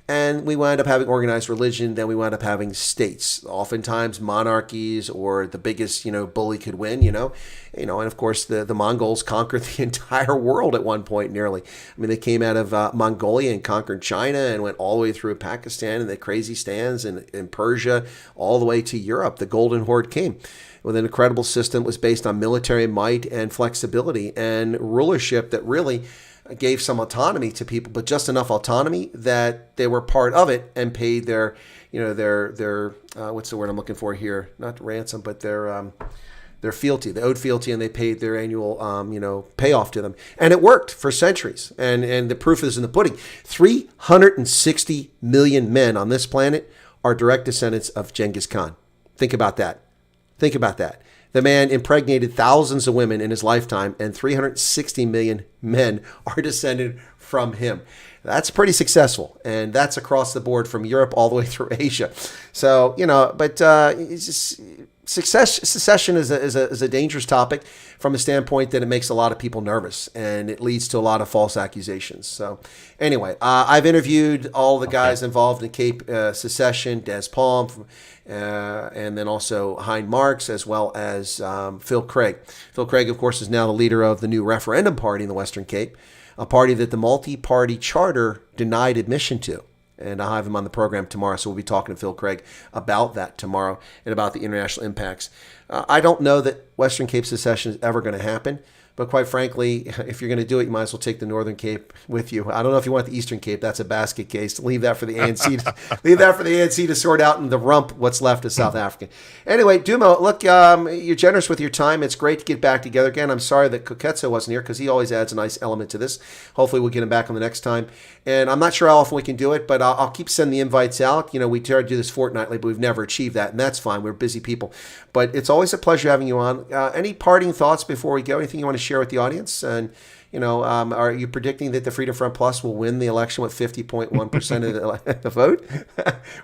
And we wound up having organized religion. Then we wound up having states. Oftentimes monarchies, or the biggest, bully could win, and of course the Mongols conquered the entire world at one point nearly. I mean, they came out of Mongolia and conquered China and went all the way through Pakistan and the crazy stands and Persia all the way to Europe. The Golden Horde came with an incredible system that was based on military might and flexibility and rulership that really gave some autonomy to people, but just enough autonomy that they were part of it and paid their what's the word I'm looking for here? Not ransom, but their fealty. They owed fealty, and they paid their annual payoff to them, and it worked for centuries. And the proof is in the pudding. 360 million men on this planet are direct descendants of Genghis Khan. Think about that. Think about that. The man impregnated thousands of women in his lifetime, and 360 million men are descended from him. That's pretty successful, and that's across the board from Europe all the way through Asia. So, but it's just, secession is a dangerous topic from a standpoint that it makes a lot of people nervous, and it leads to a lot of false accusations. So anyway, I've interviewed all the guys involved in Cape secession, Des Palm, and then also Hein Marks, as well as Phil Craig. Phil Craig, of course, is now the leader of the new referendum party in the Western Cape, a party that the multi-party charter denied admission to. And I'll have him on the program tomorrow, so we'll be talking to Phil Craig about that tomorrow and about the international impacts. I don't know that Western Cape secession is ever going to happen, but quite frankly, if you're going to do it, you might as well take the Northern Cape with you. I don't know if you want the Eastern Cape. That's a basket case. Leave that for the ANC. Leave that for the ANC to sort out in the rump what's left of South Africa. Anyway, Dumo, look, you're generous with your time. It's great to get back together again. I'm sorry that Koketso wasn't here because he always adds a nice element to this. Hopefully we'll get him back on the next time. And I'm not sure how often we can do it, but I'll keep sending the invites out. We try to do this fortnightly, but we've never achieved that, and that's fine. We're busy people. But it's always a pleasure having you on. Any parting thoughts before we go? Anything you want to share with the audience? And, are you predicting that the Freedom Front Plus will win the election with 50.1% of the vote?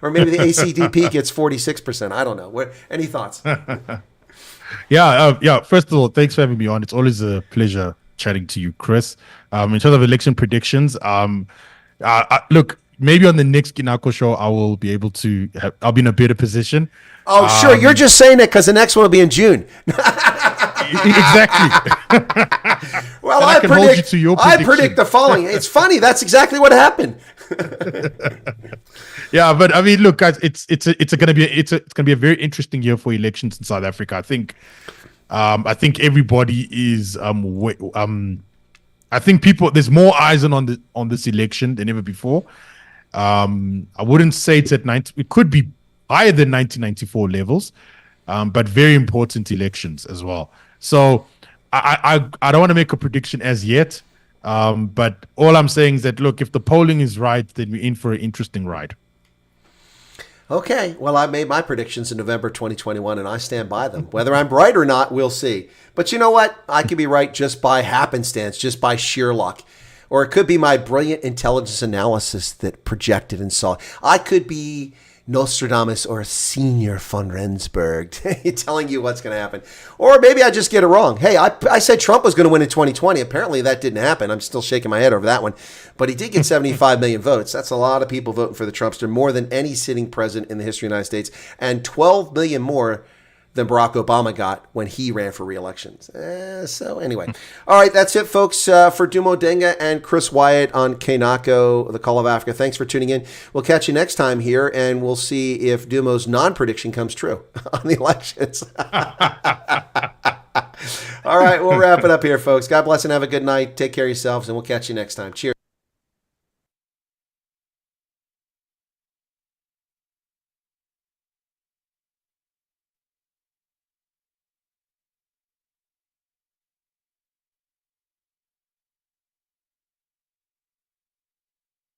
Or maybe the ACDP gets 46%. I don't know. Any thoughts? Yeah. First of all, thanks for having me on. It's always a pleasure chatting to you, Chris. In terms of election predictions, look, maybe on the next Nako show, I will be able to. I'll be in a better position. Oh, sure. You're just saying it because the next one will be in June. Exactly. Well, I predict the following. It's funny. That's exactly what happened. Yeah, but I mean, look, guys, it's gonna be a very interesting year for elections in South Africa. I think everybody is I think there's more eyes on this election than ever before. I wouldn't say it's at 90. It could be higher than 1994 levels, but very important elections as well. So I don't want to make a prediction as yet, but all I'm saying is that, look, if the polling is right, then we're in for an interesting ride. Okay, well, I made my predictions in November 2021, and I stand by them. Whether I'm right or not, we'll see. But you know what? I could be right just by happenstance, just by sheer luck. Or it could be my brilliant intelligence analysis that projected and saw. I could be Nostradamus or Senior von Rensburg telling you what's going to happen. Or maybe I just get it wrong. Hey, I said Trump was going to win in 2020. Apparently that didn't happen. I'm still shaking my head over that one. But he did get 75 million votes. That's a lot of people voting for the Trumpster, more than any sitting president in the history of the United States, and 12 million more than Barack Obama got when he ran for re-election. So anyway. All right, that's it, folks, for Dumo Denga and Chris Wyatt on Nako, the Call of Africa. Thanks for tuning in. We'll catch you next time here, and we'll see if Dumo's non-prediction comes true on the elections. All right, we'll wrap it up here, folks. God bless and have a good night. Take care of yourselves, and we'll catch you next time. Cheers.